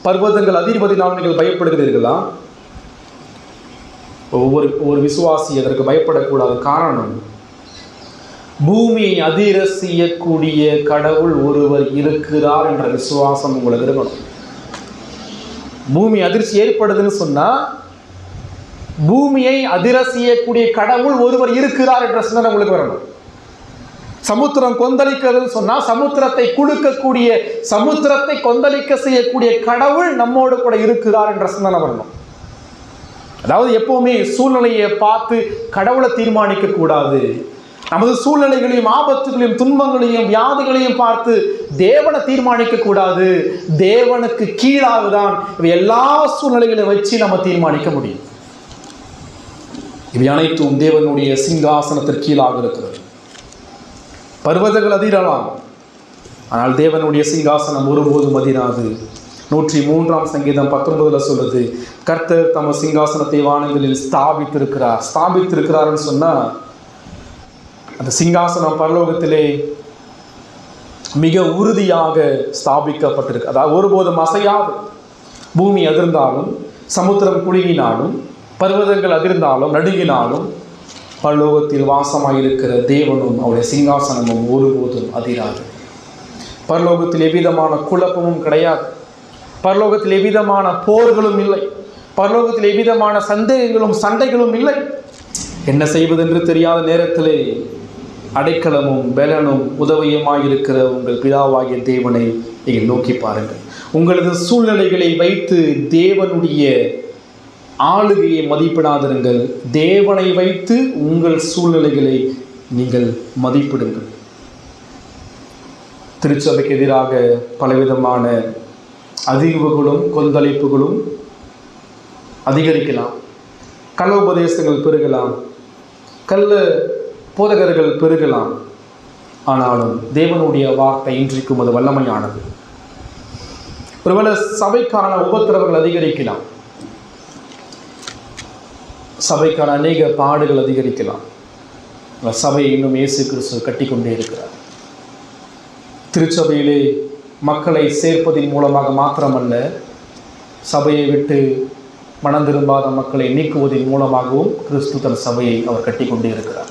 பர்வதங்கள் அதிர்வதினாலும் நீங்கள் பயப்படுகிறீர்களா? ஒவ்வொரு விசுவாசி அதற்கு பயப்படக்கூடாது. காரணம், பூமியை அதிர செய்யக்கூடிய கடவுள் ஒருவர் இருக்கிறார் என்ற விசுவாசம் உங்களுக்கு இருக்கணும். பூமி அதிர்ச்சி ஏற்படுதுன்னு சொன்னா பூமியை அதிர செய்யக்கூடிய கடவுள் ஒருவர் இருக்கிறார் என்ற சிந்தனை உங்களுக்கு வரணும். சமுத்திரம் கொந்தளிக்கிறதுன்னு சொன்னா சமுத்திரத்தை குலுக்கக்கூடிய, சமுத்திரத்தை கொந்தளிக்க செய்யக்கூடிய கடவுள் நம்மோடு கூட இருக்கிறார் என்ற சிந்தனை வரணும். அதாவது எப்பவுமே சூழ்நிலையை பார்த்து கடவுளை தீர்மானிக்க கூடாது. நமது சூழ்நிலைகளையும் ஆபத்துகளையும் துன்பங்களையும் வியாதிகளையும் பார்த்து தேவனை தீர்மானிக்க கூடாது. தேவனுக்கு கீழாகதான் எல்லா சூழ்நிலைகளையும் வச்சு நம்ம தீர்மானிக்க முடியும். இவை அனைத்தும் தேவனுடைய சிங்காசனத்திற்கு கீழாக இருக்கிறது. பர்வதங்கள் அதிரலாம், ஆனால் தேவனுடைய சிங்காசனம் ஒருபோதும் அதிராது. 103 சங்கீதம் 19 சொல்லுது, கர்த்தர் தம சிங்காசனத்தை வானங்களில் ஸ்தாபித்திருக்கிறார்னு சொன்னா அந்த சிங்காசனம் பரலோகத்திலே மிக உறுதியாக ஸ்தாபிக்கப்பட்டிருக்கு. அதாவது ஒருபோதும் அசையாது. பூமி அதிர்ந்தாலும், சமுத்திரம் குலுங்கினாலும், பர்வதங்கள் அதிர்ந்தாலும் நடுங்கினாலும், பரலோகத்தில் வாசமாயிருக்கிற தேவனும் அவருடைய சிங்காசனமும் ஒருபோதும் அதிராது. பரலோகத்தில் எவ்விதமான குழப்பமும் கிடையாது. பரலோகத்தில் எவ்விதமான போர்களும் இல்லை. பரலோகத்தில் எவ்விதமான சந்தேகங்களும் சண்டைகளும் இல்லை. என்ன செய்வதென்று தெரியாத நேரத்திலே அடைக்கலமும் பலனும் உதவியுமாயிருக்கிற உங்கள் பிதாவாகிய தேவனை நீங்கள் நோக்கி பாருங்கள். உங்களது சூழ்நிலைகளை வைத்து தேவனுடைய ஆளுகையை மதிப்பிடாதிருங்கள். தேவனை வைத்து உங்கள் சூழ்நிலைகளை நீங்கள் மதிப்பிடுங்கள். திருச்சபைக்கு எதிராக பலவிதமான அதிர்வுகளும் கொந்தளிப்புகளும் அதிகரிக்கலாம். கள்ள உபதேசங்கள் பெருகலாம், கள்ள போதகர்கள் பெருகலாம். ஆனாலும் தேவனுடைய வார்த்தை இன்றைக்கும் அது வல்லமையானது. ஒருவேளை சபைக்கான உபத்திரவங்கள் அதிகரிக்கலாம், சபைக்கான அநேக பாடுகள் அதிகரிக்கலாம். சபையை இன்னும் இயேசு கிறிஸ்து கட்டி கொண்டே இருக்கிறார். திருச்சபையிலே மக்களை சேர்ப்பதன் மூலமாக மாத்திரமல்ல, சபையை விட்டு மனம் திரும்பாத மக்களை நீக்குவதன் மூலமாகவும் கிறிஸ்து தன் சபையை அவர் கட்டி கொண்டே இருக்கிறார்.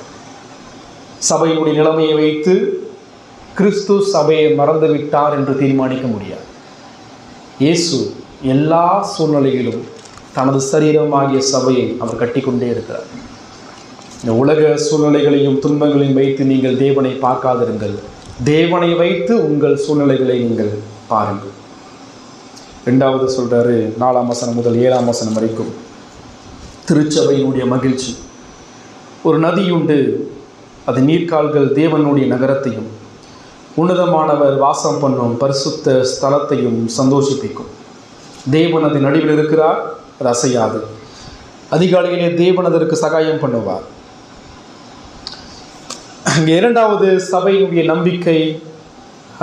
சபையினுடைய நிலைமையை வைத்து கிறிஸ்து சபையை மறந்துவிட்டார் என்று தீர்மானிக்க முடியாது. இயேசு எல்லா சூழ்நிலையிலும் தனது சரீரமாகிய சபையை அவர் கட்டிக்கொண்டே இருக்கிறார். இந்த உலக சூழ்நிலைகளையும் துன்பங்களையும் வைத்து நீங்கள் தேவனை பார்க்காதிருங்கள். தேவனை வைத்து உங்கள் சூழ்நிலைகளை நீங்கள் பாருங்கள். 2வது சொல்றாரு, 4ஆம் வசனம் முதல் 7ஆம் வசனம் வரைக்கும் திருச்சபையினுடைய மகிழ்ச்சி. ஒரு நதியுண்டு, அது நீர்க்கால்கள் தேவனுடைய நகரத்தையும் உன்னதமானவர் வாசம் பண்ணும் பரிசுத்த ஸ்தலத்தையும் சந்தோஷிப்பிக்கும். தேவன் அதன் நடுவில் இருக்கிறார், அது அசையாது. அதிகாலையிலே தேவன் அதற்கு சகாயம் பண்ணுவார். இங்கே 2வது சபையினுடைய நம்பிக்கை,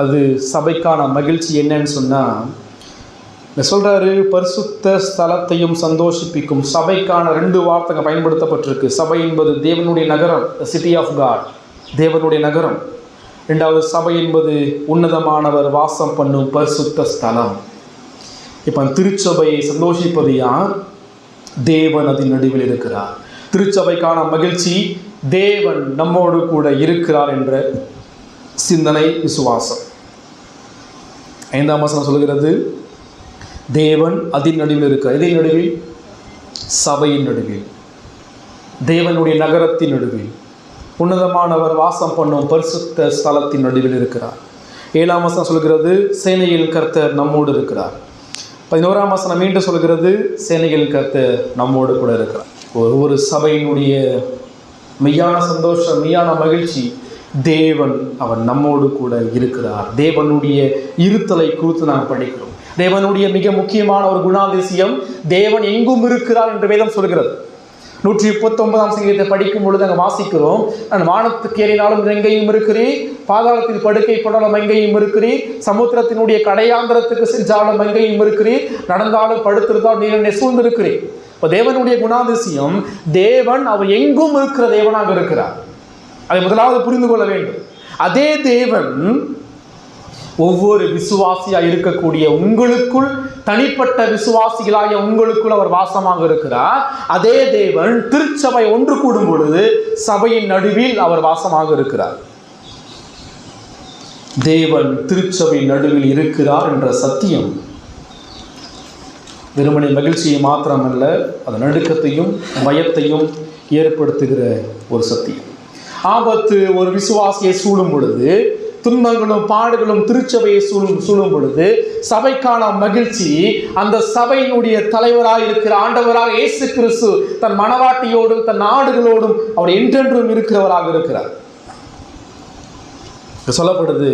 அது சபைக்கான மகிழ்ச்சி என்னன்னு சொன்னால் சொல்றாரு, பரிசுத்த ஸ்தலத்தையும் சந்தோஷிப்பிக்கும். சபைக்கான 2 வார்த்தைகள் பயன்படுத்தப்பட்டிருக்கு. சபை என்பது தேவனுடைய நகரம், சிட்டி ஆஃப் காட், தேவனுடைய நகரம். 2வது சபை என்பது உன்னதமானவர் வாசம் பண்ணும் பரிசுத்த ஸ்தலம். இப்போ திருச்சபையை சந்தோஷிப்பது யார்? தேவன் அதன் நடுவில் இருக்கிறார். திருச்சபைக்கான மகிழ்ச்சி தேவன் நம்மோடு கூட இருக்கிறார் என்ற சிந்தனை, விசுவாசம். 5ஆம் வசனம் சொல்கிறது, தேவன் அதன் நடுவில் இருக்கிறார். இதன் நடுவில், சபையின் நடுவில். தேவனுடைய நகரத்தின் நடுவில் உன்னதமானவர் வாசம் பண்ணும் பரிசுத்த ஸ்தலத்தின் நடுவில் இருக்கிறார். 7ஆம் வசனம் சொல்கிறது, சேனையில் கர்த்தர் நம்மோடு இருக்கிறார். 11ஆம் வசனம் மீண்டும் சொல்கிறது, சேனையில் கர்த்தர் நம்மோடு கூட இருக்கிறார். ஒரு சபையினுடைய மெய்யான சந்தோஷம், மெய்யான மகிழ்ச்சி, தேவன் அவர் நம்மோடு கூட இருக்கிறார். தேவனுடைய இருத்தலை குறித்து நாம் படிக்கிறோம். தேவனுடைய மிக முக்கியமான ஒரு குணாதிசயம், தேவன் எங்கும் இருக்கிறார் என்று வேதம் சொல்கிறது. 139ஆம் சங்கீதத்தை படிக்கும் பொழுது அங்கே வாசிக்கிறோம், நான் வானத்துக்கு ஏறினாலும் எங்கேயும் இருக்கிறீர், பாதாளத்தில் படுக்கை போடாலும் எங்கேயும் இருக்கிறீர், சமுத்திரத்தினுடைய கடையாந்திரத்துக்கு சென்றாலும் எங்கேயும் இருக்கிறீர், நடந்தாலும் படுத்திருந்தாலும் நீர் என்னை சூழ்ந்திருக்கிறீர். இப்போ தேவனுடைய குணாதிசயம், தேவன் அவர் எங்கும் இருக்கிற தேவனாக இருக்கிறார். அதை முதலாவது புரிந்து கொள்ள வேண்டும். அதே தேவன் ஒவ்வொரு விசுவாசியாக இருக்கக்கூடிய உங்களுக்குள், தனிப்பட்ட விசுவாசிகளாகிய உங்களுக்குள் அவர் வாசமாக இருக்கிறார். அதே தேவன் திருச்சபை ஒன்று கூடும் பொழுது சபையின் நடுவில் அவர் வாசமாக இருக்கிறார். தேவன் திருச்சபை நடுவில் இருக்கிறார் என்ற சத்தியம் வெறுமனை மகிழ்ச்சியை மாத்திரமல்ல, அது நடுக்கத்தையும் பயத்தையும் ஏற்படுத்துகிற ஒரு சத்தியம். ஆபத்து ஒரு விசுவாசியை சூழும் பொழுது, துன்பங்களும் பாடுகளும் திருச்சபையை சூழும் பொழுது, சபைக்கான மகிழ்ச்சி அந்த சபையினுடைய தலைவராக இருக்கிற ஆண்டவராக இயேசு கிறிஸ்து தன் மனவாட்டியோடும் தன் நாடுகளோடும் அவர் என்றென்றும் இருக்கிறவராக இருக்கிறார். சொல்லப்படுது,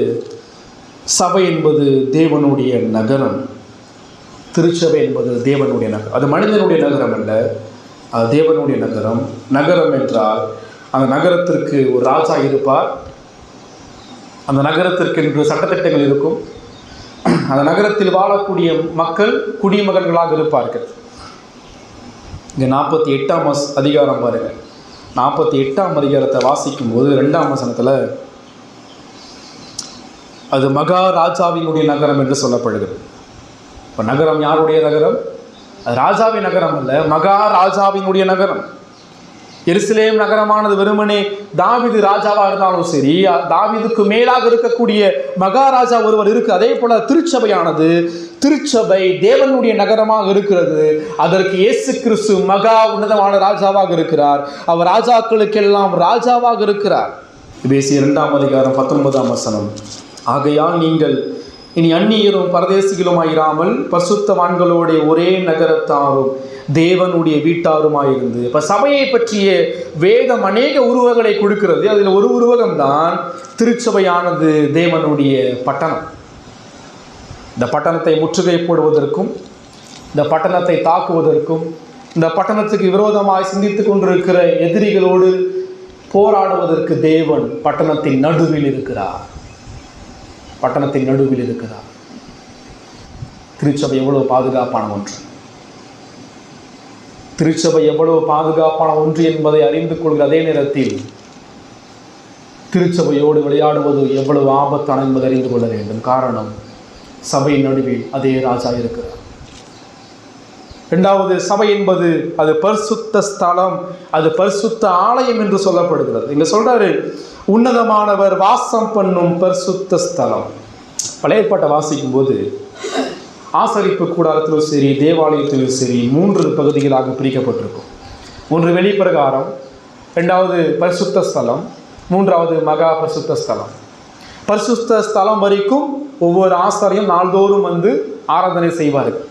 சபை என்பது தேவனுடைய நகரம், திருச்சபை என்பது தேவனுடைய நகரம். அது மனிதனுடைய நகரம் அல்ல, அது தேவனுடைய நகரம். நகரம் என்றால் அந்த நகரத்திற்கு ஒரு ராஜா இருப்பார், அந்த நகரத்திற்கு என்று சட்டத்திட்டங்கள் இருக்கும், அந்த நகரத்தில் வாழக்கூடிய மக்கள் குடிமகன்களாக இருப்பார்கள். இங்கே 48ஆம் அதிகாரம் பாருங்கள். 48ஆம் அதிகாரத்தை வாசிக்கும் போது 2ஆம் வசனத்தில் அது மகாராஜாவினுடைய நகரம் என்று சொல்லப்படுகிறது. இப்போ நகரம் யாருடைய நகரம்? அது ராஜாவின் நகரம் அல்ல, மகாராஜாவினுடைய நகரம். எருசலேம் நகரமானது வெறுமனே தாவீது ராஜாவாக இருந்தாலும் சரி, தாவீதுக்கு மேலாக இருக்கக்கூடிய மகாராஜா ஒருவர் இருக்கு. அதே போல திருச்சபையானது, திருச்சபை தேவனுடைய நகரமாக இருக்கிறது. அதற்கு இயேசு கிறிஸ்து மகா உன்னதமான ராஜாவாக இருக்கிறார். அவர் ராஜாக்களுக்கெல்லாம் ராஜாவாக இருக்கிறார். எபேசியர் 2ஆம் அதிகாரம் 19ஆம் வசனம், ஆகையால் நீங்கள் இனி அந்நியரும் பரதேசிகளுமாயிராமல் பரிசுத்தவான்களோட ஒரே நகரத்தாரும் தேவனுடைய வீட்டாருமாயிருந்து. இப்போ சபையை பற்றிய வேதம் அநேக உருவங்களை கொடுக்கிறது. அதில் ஒரு உருவகம்தான் திருச்சபையானது தேவனுடைய பட்டணம். இந்த பட்டணத்தை முற்றுகை போடுவதற்கும், இந்த பட்டணத்தை தாக்குவதற்கும், இந்த பட்டணத்துக்கு விரோதமாய் சிந்தித்து கொண்டிருக்கிற எதிரிகளோடு போராடுவதற்கு தேவன் பட்டணத்தின் நடுவில் இருக்கிறார். பட்டணத்தின் நடுவில் இருக்கிறார். திருச்சபை எவ்வளவு பாதுகாப்பான ஒன்று, திருச்சபை எவ்வளவு பாதுகாப்பான ஒன்று என்பதை அறிந்து கொள்கிற அதே நேரத்தில் திருச்சபையோடு விளையாடுவது எவ்வளவு ஆபத்தான என்பதை அறிந்து கொள்ள வேண்டும். காரணம், சபையின் நடுவில் அதே ராஜா இருக்கிறார். இரண்டாவது, சபை என்பது அது பரிசுத்த ஸ்தலம், அது பரிசுத்த ஆலயம் என்று சொல்லப்படுகிறது. இங்க சொல்றாரு, உன்னதமானவர் வாசம் பண்ணும் பரிசுத்த ஸ்தலம். பழைய ஏற்பாட்டை வாசிக்கும் போது ஆசரிப்பு கூடாரத்திலும் சரி, தேவாலயத்திலும் சரி 3 பகுதிகளாக பிரிக்கப்பட்டிருக்கும். ஒன்று வெளிப்பிரகாரம், 2வது பரிசுத்த ஸ்தலம், 3வது மகா பரிசுத்த ஸ்தலம். பரிசுத்த ஸ்தலம் வரைக்கும் ஒவ்வொரு ஆசாரியும் நாள்தோறும் வந்து ஆராதனை செய்வார்கள்.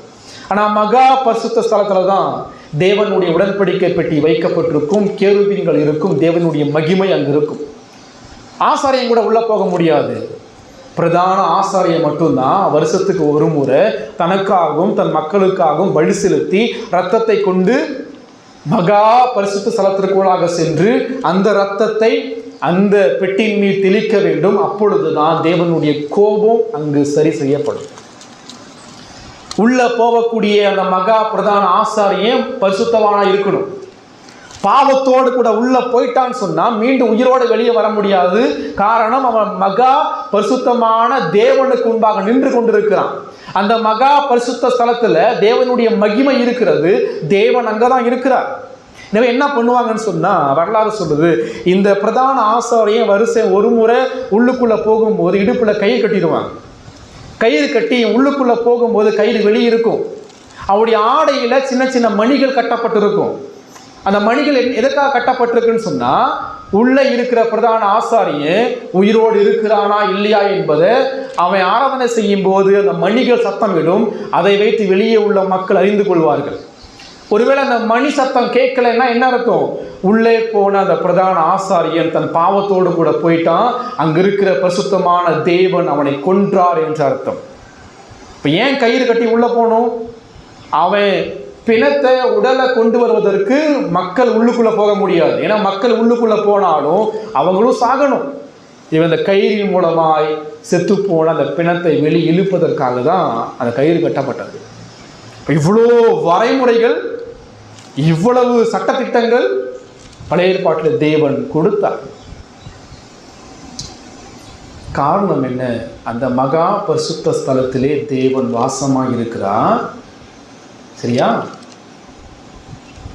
ஆனால் மகா பரிசுத்த ஸ்தலத்தில் தான் தேவனுடைய உடன்படிக்கை பெட்டி வைக்கப்பட்டிருக்கும், கேருபீன்கள் இருக்கும், தேவனுடைய மகிமை அங்கு இருக்கும். ஆசாரியம் கூட உள்ளே போக முடியாது. பிரதான ஆசாரியம் மட்டும்தான் வருஷத்துக்கு ஒரு முறை தனக்காகவும் தன் மக்களுக்காகவும் பலி செலுத்தி இரத்தத்தை கொண்டு மகா பரிசுத்த ஸ்தலத்திற்குள்ளாக சென்று அந்த இரத்தத்தை அந்த பெட்டியின் மீது தெளிக்க வேண்டும். அப்பொழுதுதான் தேவனுடைய கோபம் அங்கு சரி செய்யப்படும். உள்ள போகக்கூடிய அந்த மகா பிரதான ஆசாரியம் பரிசுத்தவானா இருக்கணும். பாவத்தோடு கூட உள்ள போயிட்டான்னு சொன்னா மீண்டும் உயிரோடு வெளியே வர முடியாது. காரணம், அவன் மகா பரிசுத்தமான தேவனுக்கு முன்பாக நின்று கொண்டிருக்கிறான். அந்த மகா பரிசுத்த ஸ்தலத்துல தேவனுடைய மகிமை இருக்கிறது, தேவன் அங்கதான் இருக்கிறார். எனவே என்ன பண்ணுவாங்கன்னு சொன்னா, வரலாறு சொல்லுது, இந்த பிரதான ஆசாரியம் வருஷம் ஒரு முறை உள்ளுக்குள்ள போகும்போது இடுப்புல கயிறு கட்டிடுவாங்க. கயிறு கட்டி உள்ளுக்குள்ள போகும்போது கயிறு வெளியே இருக்கும். அவருடைய ஆடையில சின்ன சின்ன மணிகள் கட்டப்பட்டிருக்கும். அந்த மணிகள் எதற்காக கட்டப்பட்டிருக்குன்னு சொன்னா, உள்ள இருக்கிற பிரதான ஆசாரியன் உயிரோடு இருக்கிறானா இல்லையா என்பதை அவன் ஆராதனை செய்யும் போது அந்த மணிகள் சத்தம் விடும். அதை வைத்து வெளியே உள்ள மக்கள் அறிந்து கொள்வார்கள். ஒருவேளை அந்த மணி சத்தம் கேட்கலன்னா என்ன அர்த்தம்? உள்ளே போன அந்த பிரதான ஆசாரியன் தன் பாவத்தோடு கூட போயிட்டான், அங்க இருக்கிற பரிசுத்தமான தேவன் அவனை கொன்றார் என்ற அர்த்தம். இப்ப ஏன் கயிறு கட்டி உள்ள போனோம்? அவன் பிணத்தை உடலை கொண்டு வருவதற்கு மக்கள் உள்ளுக்குள்ள போக முடியாது. ஏன்னா மக்கள் உள்ளுக்குள்ள போனாலும் அவங்களும் சாகணும். இவன் இந்த கயிறின் மூலமாய் செத்து போன அந்த பிணத்தை வெளி இழுப்பதற்காக தான் அந்த கயிறு கட்டப்பட்டது. இவ்வளோ வரைமுறைகள், இவ்வளவு சட்டத்திட்டங்கள் பழைய ஏற்பாட்டில் தேவன் கொடுத்தார். காரணம் என்ன? அந்த மகா பரிசுத்த ஸ்தலத்திலே தேவன் வாசமாக இருக்கிறார். சரியா?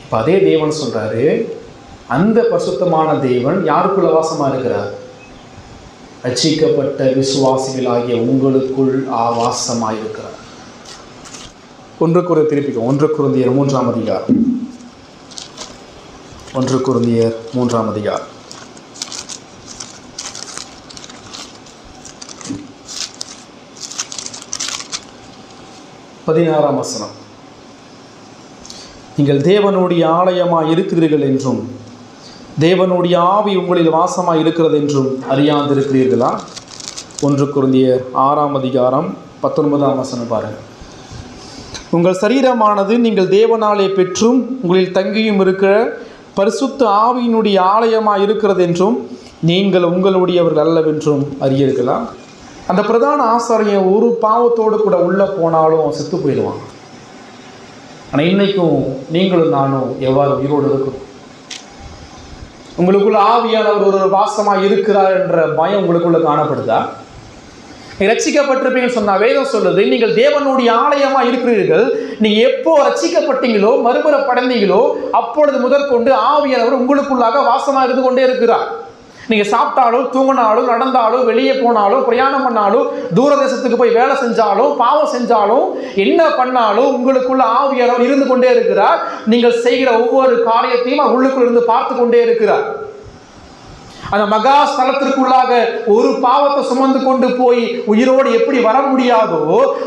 இப்ப அதே தேவன் சொல்றாரு, அந்த பரிசுத்தமான தேவன் யாருக்குள்ள வாசமா இருக்கிறார்? ரட்சிக்கப்பட்ட விசுவாசிகளாகிய உங்களுக்குள் வாசமாயிருக்கிறார். 1 கொரிந்தியர் 3ஆம் அதிகாரம். 1 கொரிந்தியர் 3ஆம் அதிகாரம். 16ஆம் வசனம். நீங்கள் தேவனுடைய ஆலயமாய் இருக்கிறீர்கள் என்றும் தேவனுடைய ஆவி உங்களில் வாசமாய் இருக்கிறது என்றும் அறியாதிருக்கிறீர்களா? 1 கொரிந்தியர் 6ஆம் அதிகாரம் 19ஆம் வசனம் பாருங்கள். உங்கள் சரீரமானது நீங்கள் தேவனாலே பெற்றும் உங்களில் தங்கியும் இருக்கிற பரிசுத்த ஆவியினுடைய ஆலயமாய் இருக்கிறது என்றும் நீங்கள் உங்களுடையவர்கள் அல்லவென்றும் அறியீர்களா? அந்த பிரதான ஆசாரியன் ஒரு பாவத்தோடு கூட உள்ள போனாலும் செத்து போயிடுவான். ஆனால் இன்னைக்கும் நீங்களும் நானும் எவ்வாறு உயிரோடு இருக்கிறோம்? உங்களுக்குள்ள ஆவியானவர் ஒரு வாசமாக இருக்கிறார் என்ற பயம் உங்களுக்குள்ள காணப்படுதா? ரட்சிக்கப்பட்டிருப்பீங்கன்னு சொன்னா வேதம் சொல்லுது, நீங்கள் தேவனுடைய ஆலயமா இருக்கிறீர்கள். நீங்க எப்போ ரட்சிக்கப்பட்டீங்களோ, மறுபுறப்படைந்தீங்களோ, அப்பொழுது முதற்கொண்டு ஆவியானவர் உங்களுக்குள்ளாக வாசமா இருந்து கொண்டே இருக்கிறார். நீங்க சாப்பிட்டாலும், தூங்கினாலும், நடந்தாலும், வெளியே போனாலும், பிரயாணம் பண்ணாலும், தூரதேசத்துக்கு போய் வேலை செஞ்சாலும், பாவம் செஞ்சாலும், என்ன பண்ணாலும் உங்களுக்குள்ள ஆவியானவர் இருந்து கொண்டே இருக்கிறார். நீங்கள் செய்கிற ஒவ்வொரு காரியத்தையும் உள்ளுக்குள்ள இருந்து பார்த்து கொண்டே இருக்கிறார். அந்த மகா ஸ்தலத்திற்குள்ளாக ஒரு பாவத்தை சுமந்து கொண்டு போய் உயிரோடு எப்படி வர முடியாதோ,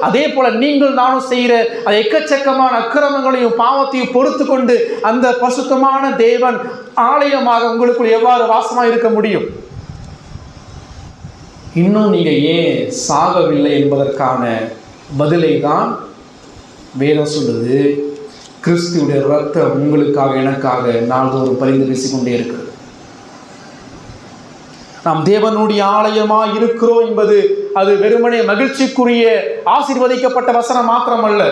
அதே போல நீங்கள் நானும் செய்கிற எக்கச்சக்கமான அக்கிரமங்களையும் பாவத்தையும் பொறுத்து கொண்டு அந்த பரிசுத்தமான தேவன் ஆலயமாக உங்களுக்குள் எவ்வாறு வாசமாக இருக்க முடியும்? இன்னும் நீங்க ஏன் சாகவில்லை என்பதற்கான பதிலை தான் வேதம் சொல்லுது. கிறிஸ்துவுடைய ரத்தம் உங்களுக்காக எனக்காக நாள்தோறும் பரிந்து பேசிக்கொண்டே இருக்கிறது. நாம் தேவனுடைய ஆலயமாக இருக்கிறோம் என்பது அது வெறுமனே மகிழ்ச்சிக்குரிய ஆசீர்வதிக்கப்பட்ட வசனம் மாத்திரமல்ல,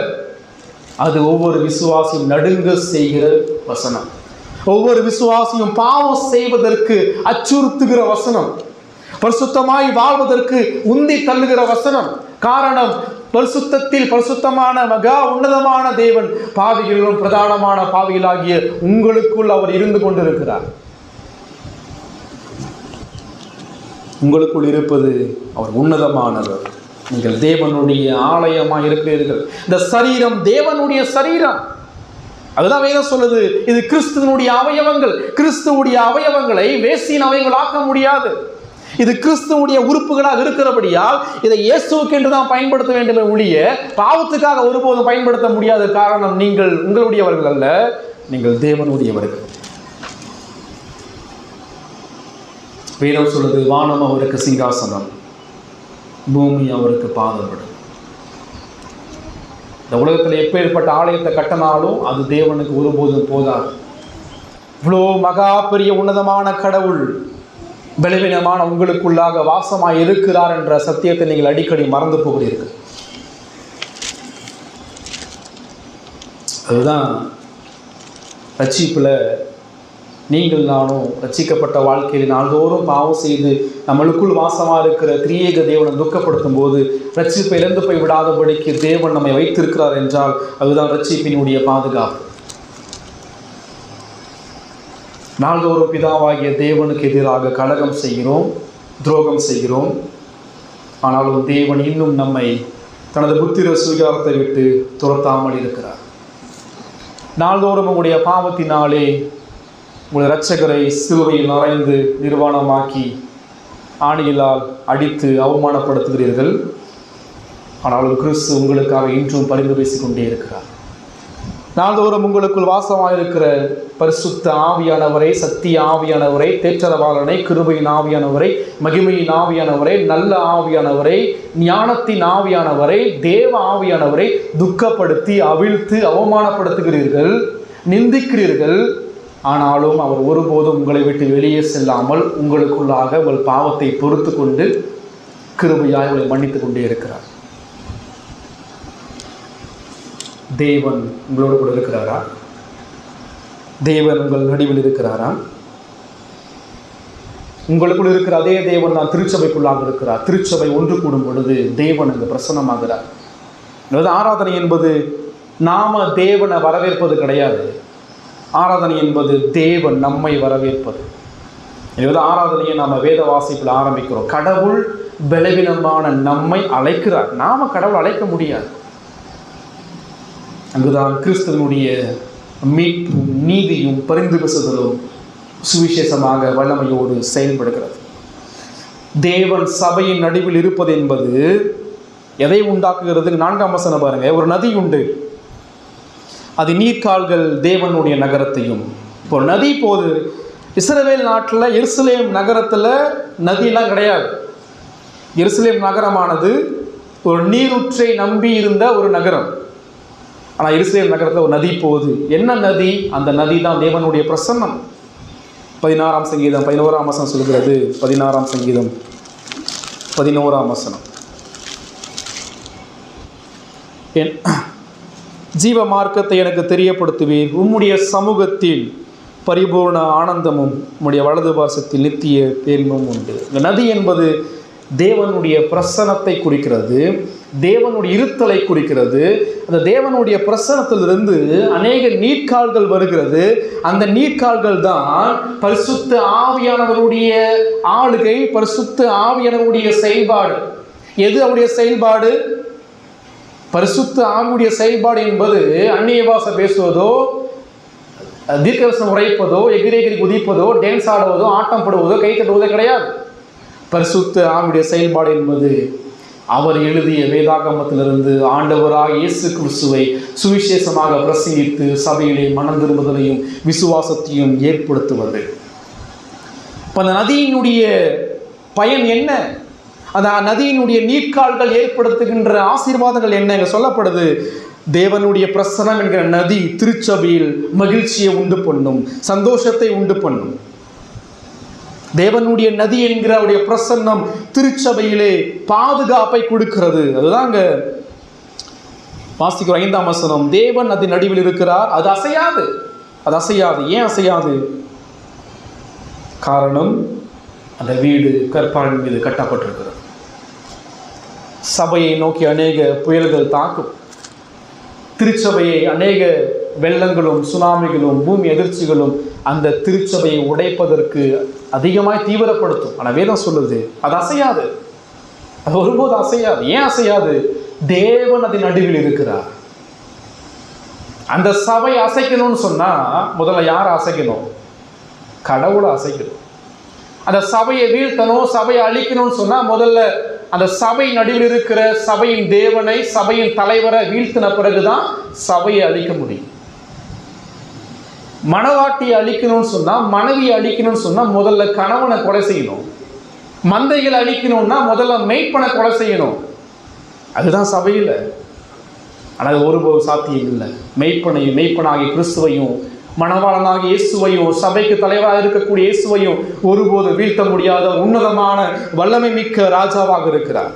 அது ஒவ்வொரு விசுவாசியும் நடுங்க செய்கிற வசனம். ஒவ்வொரு விசுவாசியும் பாவம் செய்வதற்கு அச்சுறுத்துகிற வசனம். பரிசுத்தமாய் வாழ்வதற்கு உந்தி தள்ளுகிற வசனம். காரணம், பரிசுத்தத்தில் பரிசுத்தமான மகா உன்னதமான தேவன் பாவிகளிலும் பிரதானமான பாவிகளாகிய உங்களுக்குள் அவர் இருந்து கொண்டிருக்கிறார். உங்களுக்குள் இருப்பது அவர் உன்னதமானவர். நீங்கள் தேவனுடைய ஆலயமாக இருக்கிறீர்கள். இந்த சரீரம் தேவனுடைய சரீரம். அதுதான் வேதம் சொல்லுது, இது கிறிஸ்துவனுடைய அவயவங்கள். கிறிஸ்துவுடைய அவயவங்களை வேசியின் அவயவங்கள் ஆக்க முடியாது. இது கிறிஸ்துவுடைய உறுப்புகளாக இருக்கிறபடியால் இதை இயேசுவுக்கு என்று தான் பயன்படுத்த வேண்டுமே ஒழிய பாவத்துக்காக ஒருபோதும் பயன்படுத்த முடியாத. காரணம், நீங்கள் உங்களுடையவர்கள் அல்ல, நீங்கள் தேவனுடையவர்கள். வேதம் சொல்லுது, வானம் அவருக்கு சிங்காசனம், பூமி அவருக்கு பாதப்படும். இந்த உலகத்தில் எப்பேற்பட்ட ஆலயத்தை கட்டினாலும் அது தேவனுக்கு ஒருபோதும் போதாது. இவ்வளோ மகா பெரிய உன்னதமான கடவுள் பலவீனமான உங்களுக்குள்ளாக வாசமாய் இருக்கிறார் என்ற சத்தியத்தை நீங்கள் அடிக்கடி மறந்து போகிறீர்கள். அதுதான் ரட்சிப்பில் நீங்கள் நானும் ரட்சிக்கப்பட்ட வாழ்க்கையில் நாள்தோறும் பாவம் செய்து நம்மளுக்குள் வாசமாக இருக்கிற திரியேக தேவனை துக்கப்படுத்தும் போது ரட்சிப்பை இழந்து போய் விடாதபடிக்கு தேவன் நம்மை வைத்திருக்கிறார் என்றால் அதுதான் ரட்சிப்பினுடைய பாதுகாப்பு. நாள்தோறும் பிதாவாகிய தேவனுக்கு எதிராக கலகம் செய்கிறோம், துரோகம் செய்கிறோம். ஆனாலும் தேவன் இன்னும் நம்மை தனது புத்திர சுவிகாரத்தை விட்டு துரத்தாமல் இருக்கிறார். நாள்தோறும் உங்களுடைய பாவத்தினாலே உங்களுடைய இரட்சகரை சிலுவையில் அறைந்து நிர்வாணமாக்கி ஆணிகளால் அடித்து அவமானப்படுத்துகிறீர்கள். ஆனால் கிறிஸ்து உங்களுக்காக இன்றும் பரிந்து பேசிக் கொண்டே இருக்கிறார். நாள்தோறும் உங்களுக்குள் வாசமாயிருக்கிற பரிசுத்த ஆவியானவரை, சத்திய ஆவியானவரை, தேற்றரவாளனை, கிருபையின் ஆவியானவரை, மகிமையின் ஆவியானவரை, நல்ல ஆவியானவரை, ஞானத்தின் ஆவியானவரை, தேவ ஆவியானவரை துக்கப்படுத்தி அவிழ்த்து அவமானப்படுத்துகிறீர்கள், நிந்திக்கிறீர்கள். ஆனாலும் அவர் ஒருபோதும் உங்களை விட்டு வெளியே செல்லாமல் உங்களுக்குள்ளாக உங்கள் பாவத்தை பொறுத்து கொண்டு கிருபையாய் உங்களை மன்னித்து கொண்டே இருக்கிறார். தேவன் உங்களோடு கூட இருக்கிறாரா? தேவன் உங்கள் நடுவில் இருக்கிறாரா? உங்களுக்குள் இருக்கிற அதே தேவன் தான் திருச்சபைக்குள்ளாக இருக்கிறார். திருச்சபை ஒன்று கூடும் பொழுது தேவன் அங்கு பிரசன்னமாகிறார். ஆராதனை என்பது நாம தேவனை வரவேற்பது கிடையாது. ஆராதனை என்பது தேவன் நம்மை வரவேற்பது. ஆராதனையை நாம் வேத வாசிப்பில் ஆரம்பிக்கிறோம். கடவுள் பலவீனமான நம்மை அழைக்கிறார். நாம கடவுள் அழைக்க முடியாது. அங்குதான் கிறிஸ்துவனுடைய மீட்பும் நீதியும் பரிந்து பேசுதலும் சுவிசேஷமாக வல்லமையோடு செயல்படுகிறது. தேவன் சபையின் நடுவில் இருப்பது என்பது எதை உண்டாக்குகிறது? 4ஆம் வசனம் பாருங்க. ஒரு நதி உண்டு, அது நீர்க்கால்கள் தேவனுடைய நகரத்தையும். இப்போ நதி போது இஸ்ரவேல் நாட்டில் எருசலேம் நகரத்தில் நதியெல்லாம் கிடையாது. எருசலேம் நகரமானது ஒரு நீரூற்றை நம்பி இருந்த ஒரு நகரம். ஆனால் எருசலேம் நகரத்தில் ஒரு நதி போகுது. என்ன நதி? அந்த நதி தான் தேவனுடைய பிரசன்னம். 16ஆம் சங்கீதம் 11ஆம் வசனம் சொல்கிறது. 16ஆம் சங்கீதம் 11ஆம் வசனம், என் ஜீவ மார்க்கத்தை எனக்கு தெரியப்படுத்துவீர், உம்முடைய சமூகத்தில் பரிபூர்ண ஆனந்தமும் உம்முடைய வலது பாசத்தில் நித்திய பேரின்பமும் உண்டு. இந்த நதி என்பது தேவனுடைய பிரசன்னத்தை குறிக்கிறது, தேவனுடைய இருத்தலை குறிக்கிறது. அந்த தேவனுடைய பிரசன்னத்திலிருந்து அநேக நீர்க்கால்கள் வருகிறது. அந்த நீர்க்கால்கள் தான் பரிசுத்த ஆவியானவருடைய ஆளுகை, பரிசுத்த ஆவியானவருடைய செயல்பாடு. எது அவருடைய செயல்பாடு? பரிசுத்த ஆவியுடைய செயல்பாடு என்பது அந்நிய பாஷை பேசுவதோ, தீர்க்கதரிசனம் உரைப்பதோ, எகிரி குதிப்பதோ, டான்ஸ் ஆடுவதோ, ஆட்டம் போடுவதோ, கை தட்டுவதோ கிடையாது. பரிசுத்த ஆவியுடைய செயல்பாடு என்பது அவர் எழுதிய வேதாகமத்திலிருந்து ஆண்டவராக இயேசு கிறிஸ்துவை சுவிசேஷமாக பிரசங்கித்து சபையிலே மனம் திரும்புதலையும் விசுவாசத்தையும் ஏற்படுத்துவது. இப்போ அந்த நதியினுடைய பயன் என்ன? அந்த நதியினுடைய நீர்க்கால்கள் ஏற்படுத்துகின்ற ஆசீர்வாதங்கள் என்ன? இங்கே சொல்லப்படுது, தேவனுடைய பிரசன்னம் என்கிற நதி திருச்சபையில் மகிழ்ச்சியை உண்டு பண்ணும், சந்தோஷத்தை உண்டு பண்ணும். தேவனுடைய நதி என்கிற அவருடைய பிரசன்னம் திருச்சபையிலே பாதுகாப்பை கொடுக்கிறது. அதுதான் அங்க வாசிக்கிற 5ஆம் வசனம். தேவன் அதன் நடுவில் இருக்கிறார், அது அசையாது. அது அசையாது. ஏன் அசையாது? காரணம், அந்த வீடு கற்பாரின் மீது கட்டப்பட்டிருக்கிறது. சபையை நோக்கி அநேக புயல்கள் தாக்கும். திருச்சபையை அநேக வெள்ளங்களும் சுனாமிகளும் பூமி அதிர்ச்சிகளும் அந்த திருச்சபையை உடைப்பதற்கு அதிகமாய் தீவிரப்படுத்தும். ஆனால் வேதம் சொல்லுது அது அசையாது. அது ஒருபோது அசையாது. ஏன் அசையாது? தேவன் அதன் நடுவில் இருக்கிறார். அந்த சபை அசைக்கணும்னு சொன்னா முதல்ல யாரை அசைக்கணும்? கடவுளை அசைக்கணும். அந்த சபையை வீழ்த்தணும், சபையை அழிக்கணும்னு சொன்னா முதல்ல அந்த சபை நடுவில் இருக்கிற சபையின் தேவனை, சபையின் தலைவரை வீழ்த்தின பிறகுதான் சபையை அழிக்க முடியும். மனவாட்டியை அழிக்கணும்னு சொன்னா, மனைவியை அழிக்கணும்னு சொன்னா முதல்ல கணவனை கொலை செய்யணும். மந்தைகளை அழிக்கணும்னா முதல்ல மெய்ப்பனை கொலை செய்யணும். அதுதான் சபையில். ஆனால் ஒருபோது சாத்தியம் இல்லை. மெய்ப்பனாகி கிறிஸ்துவையும் மணவாளனாகி இயேசுவையும் சபைக்கு தலைவராக இருக்கக்கூடிய இயேசுவையும் ஒருபோது வீழ்த்த முடியாத உன்னதமான வல்லமை மிக்க ராஜாவாக இருக்கிறார்.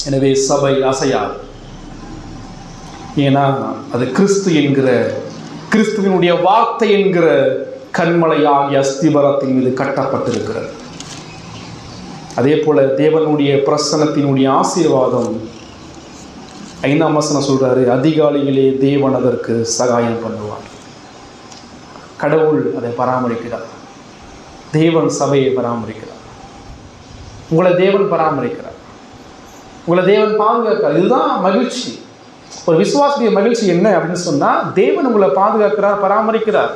எனவே சபை அசையாது. ஏன்னா அது கிறிஸ்து என்கிற, கிறிஸ்துவினுடைய வார்த்தை என்கிற கண்மலையாகிய அஸ்திபரத்தின் மீது கட்டப்பட்டிருக்கிறது. அதே போல தேவனுடைய பிரசன்னத்தினுடைய ஆசீர்வாதம் 5ஆம் வசனம் சொல்றாரு, அதிகாலையிலே தேவன் அதற்கு சகாயம் பண்ணுவார். கடவுள் அதை பராமரிக்கிறார். தேவன் சபையை பராமரிக்கிறார். உங்களை தேவன் பராமரிக்கிறார். உங்களை தேவன் பாதுகாக்கிறார். இதுதான் மகிழ்ச்சி. ஒரு விசுவாசிய மகிழ்ச்சி என்ன அப்படின்னு சொன்னால், தேவன் உங்களை பாதுகாக்கிறார், பராமரிக்கிறார்.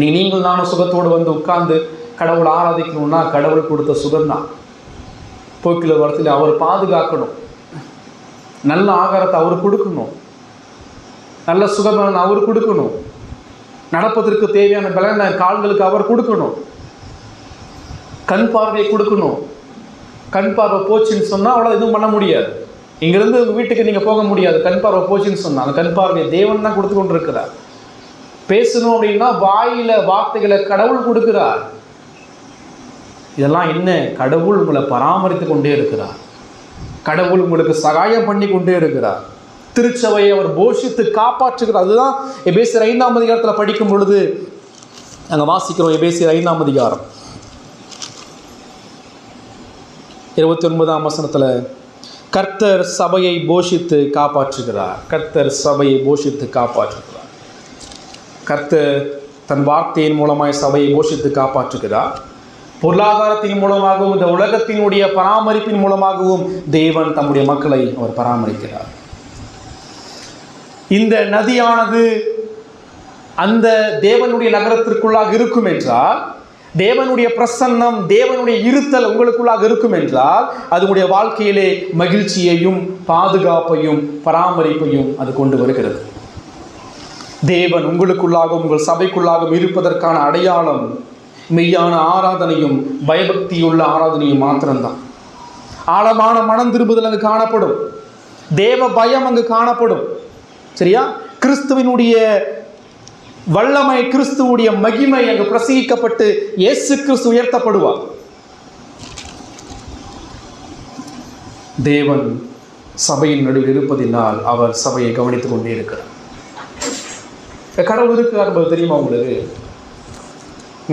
நீங்கள் நானும் சுகத்தோடு வந்து உட்கார்ந்து கடவுளை ஆராதிக்கணும்னா கடவுள் கொடுத்த சுகம்தான். போக்கில் வரத்தில் அவர் பாதுகாக்கணும், நல்ல ஆகாரத்தை அவர் கொடுக்கணும், நல்ல சுகபலன் அவர் கொடுக்கணும், நடப்பதற்கு தேவையான பலன கால்களுக்கு அவர் கொடுக்கணும், கண் பார்வையை கொடுக்கணும். கண் பார்வை போச்சுன்னு சொன்னால் அவ்வளோ எதுவும் பண்ண முடியாது. இங்கேருந்து உங்கள் வீட்டுக்கு நீங்கள் போக முடியாது. கண் பார்வை போச்சுன்னு சொன்னால் அந்த கண் பார்வையை தேவன் தான் கொடுத்து கொண்டு இருக்கிறார். பேசணும் அப்படின்னா வாயில வார்த்தைகளை கடவுள் கொடுக்கிறார். இதெல்லாம் என்ன? கடவுள் உங்களை பராமரித்து கொண்டே இருக்கிறார். கடவுள் உங்களுக்கு சகாயம் பண்ணி கொண்டே இருக்கிறார். திருச்சபையை அவர் போஷித்து காப்பாற்றுகிறார். அதுதான் எபேசியர் 5ஆம் அதிகாரத்தில் படிக்கும் பொழுது நாங்கள் வாசிக்கிறோம். எபேசியர் 5ஆம் அதிகாரம் 29ஆம் வசனத்தில், கர்த்தர் சபையை போஷித்து காப்பாற்றுகிறார். கர்த்தர் சபையை போஷித்து காப்பாற்றுகிறார். கர்த்தர் தன் வார்த்தையின் மூலமாய் சபையை போஷித்து காப்பாற்றுகிறார். பொருளாதாரத்தின் மூலமாகவும் இந்த உலகத்தினுடைய பராமரிப்பின் மூலமாகவும் தேவன் தம்முடைய மக்களை அவர் பராமரிக்கிறார். இந்த நதியானது அந்த தேவனுடைய நகரத்திற்குள்ளாக இருக்கும் என்றால், தேவனுடைய பிரசன்னம், தேவனுடைய இருத்தல் உங்களுக்குள்ளாக இருக்கும் என்றால், அதனுடைய வாழ்க்கையிலே மகிழ்ச்சியையும் பாதுகாப்பையும் பராமரிப்பையும் அது கொண்டு வருகிறது. தேவன் உங்களுக்குள்ளாகவும் உங்கள் சபைக்குள்ளாகவும் இருப்பதற்கான அடையாளம் மெய்யான ஆராதனையும் பயபக்தியுள்ள ஆராதனையும் மாத்திரம்தான். ஆழமான மனம் திரும்புதல் அங்கு காணப்படும். தேவ பயம் அங்கு காணப்படும். சரியா? கிறிஸ்துவினுடைய வல்லமை, கிறிஸ்துவுடைய மகிமை அங்கு பிரசங்கிக்கப்பட்டு இயேசு கிறிஸ்து உயர்த்தப்படுவார். தேவன் சபையின் நடுவில் இருப்பதினால் அவர் சபையை கவனித்துக் கொண்டே இருக்கிறார். கடவுள் இருக்கிறார் என்பது தெரியுமா உங்களுக்கு?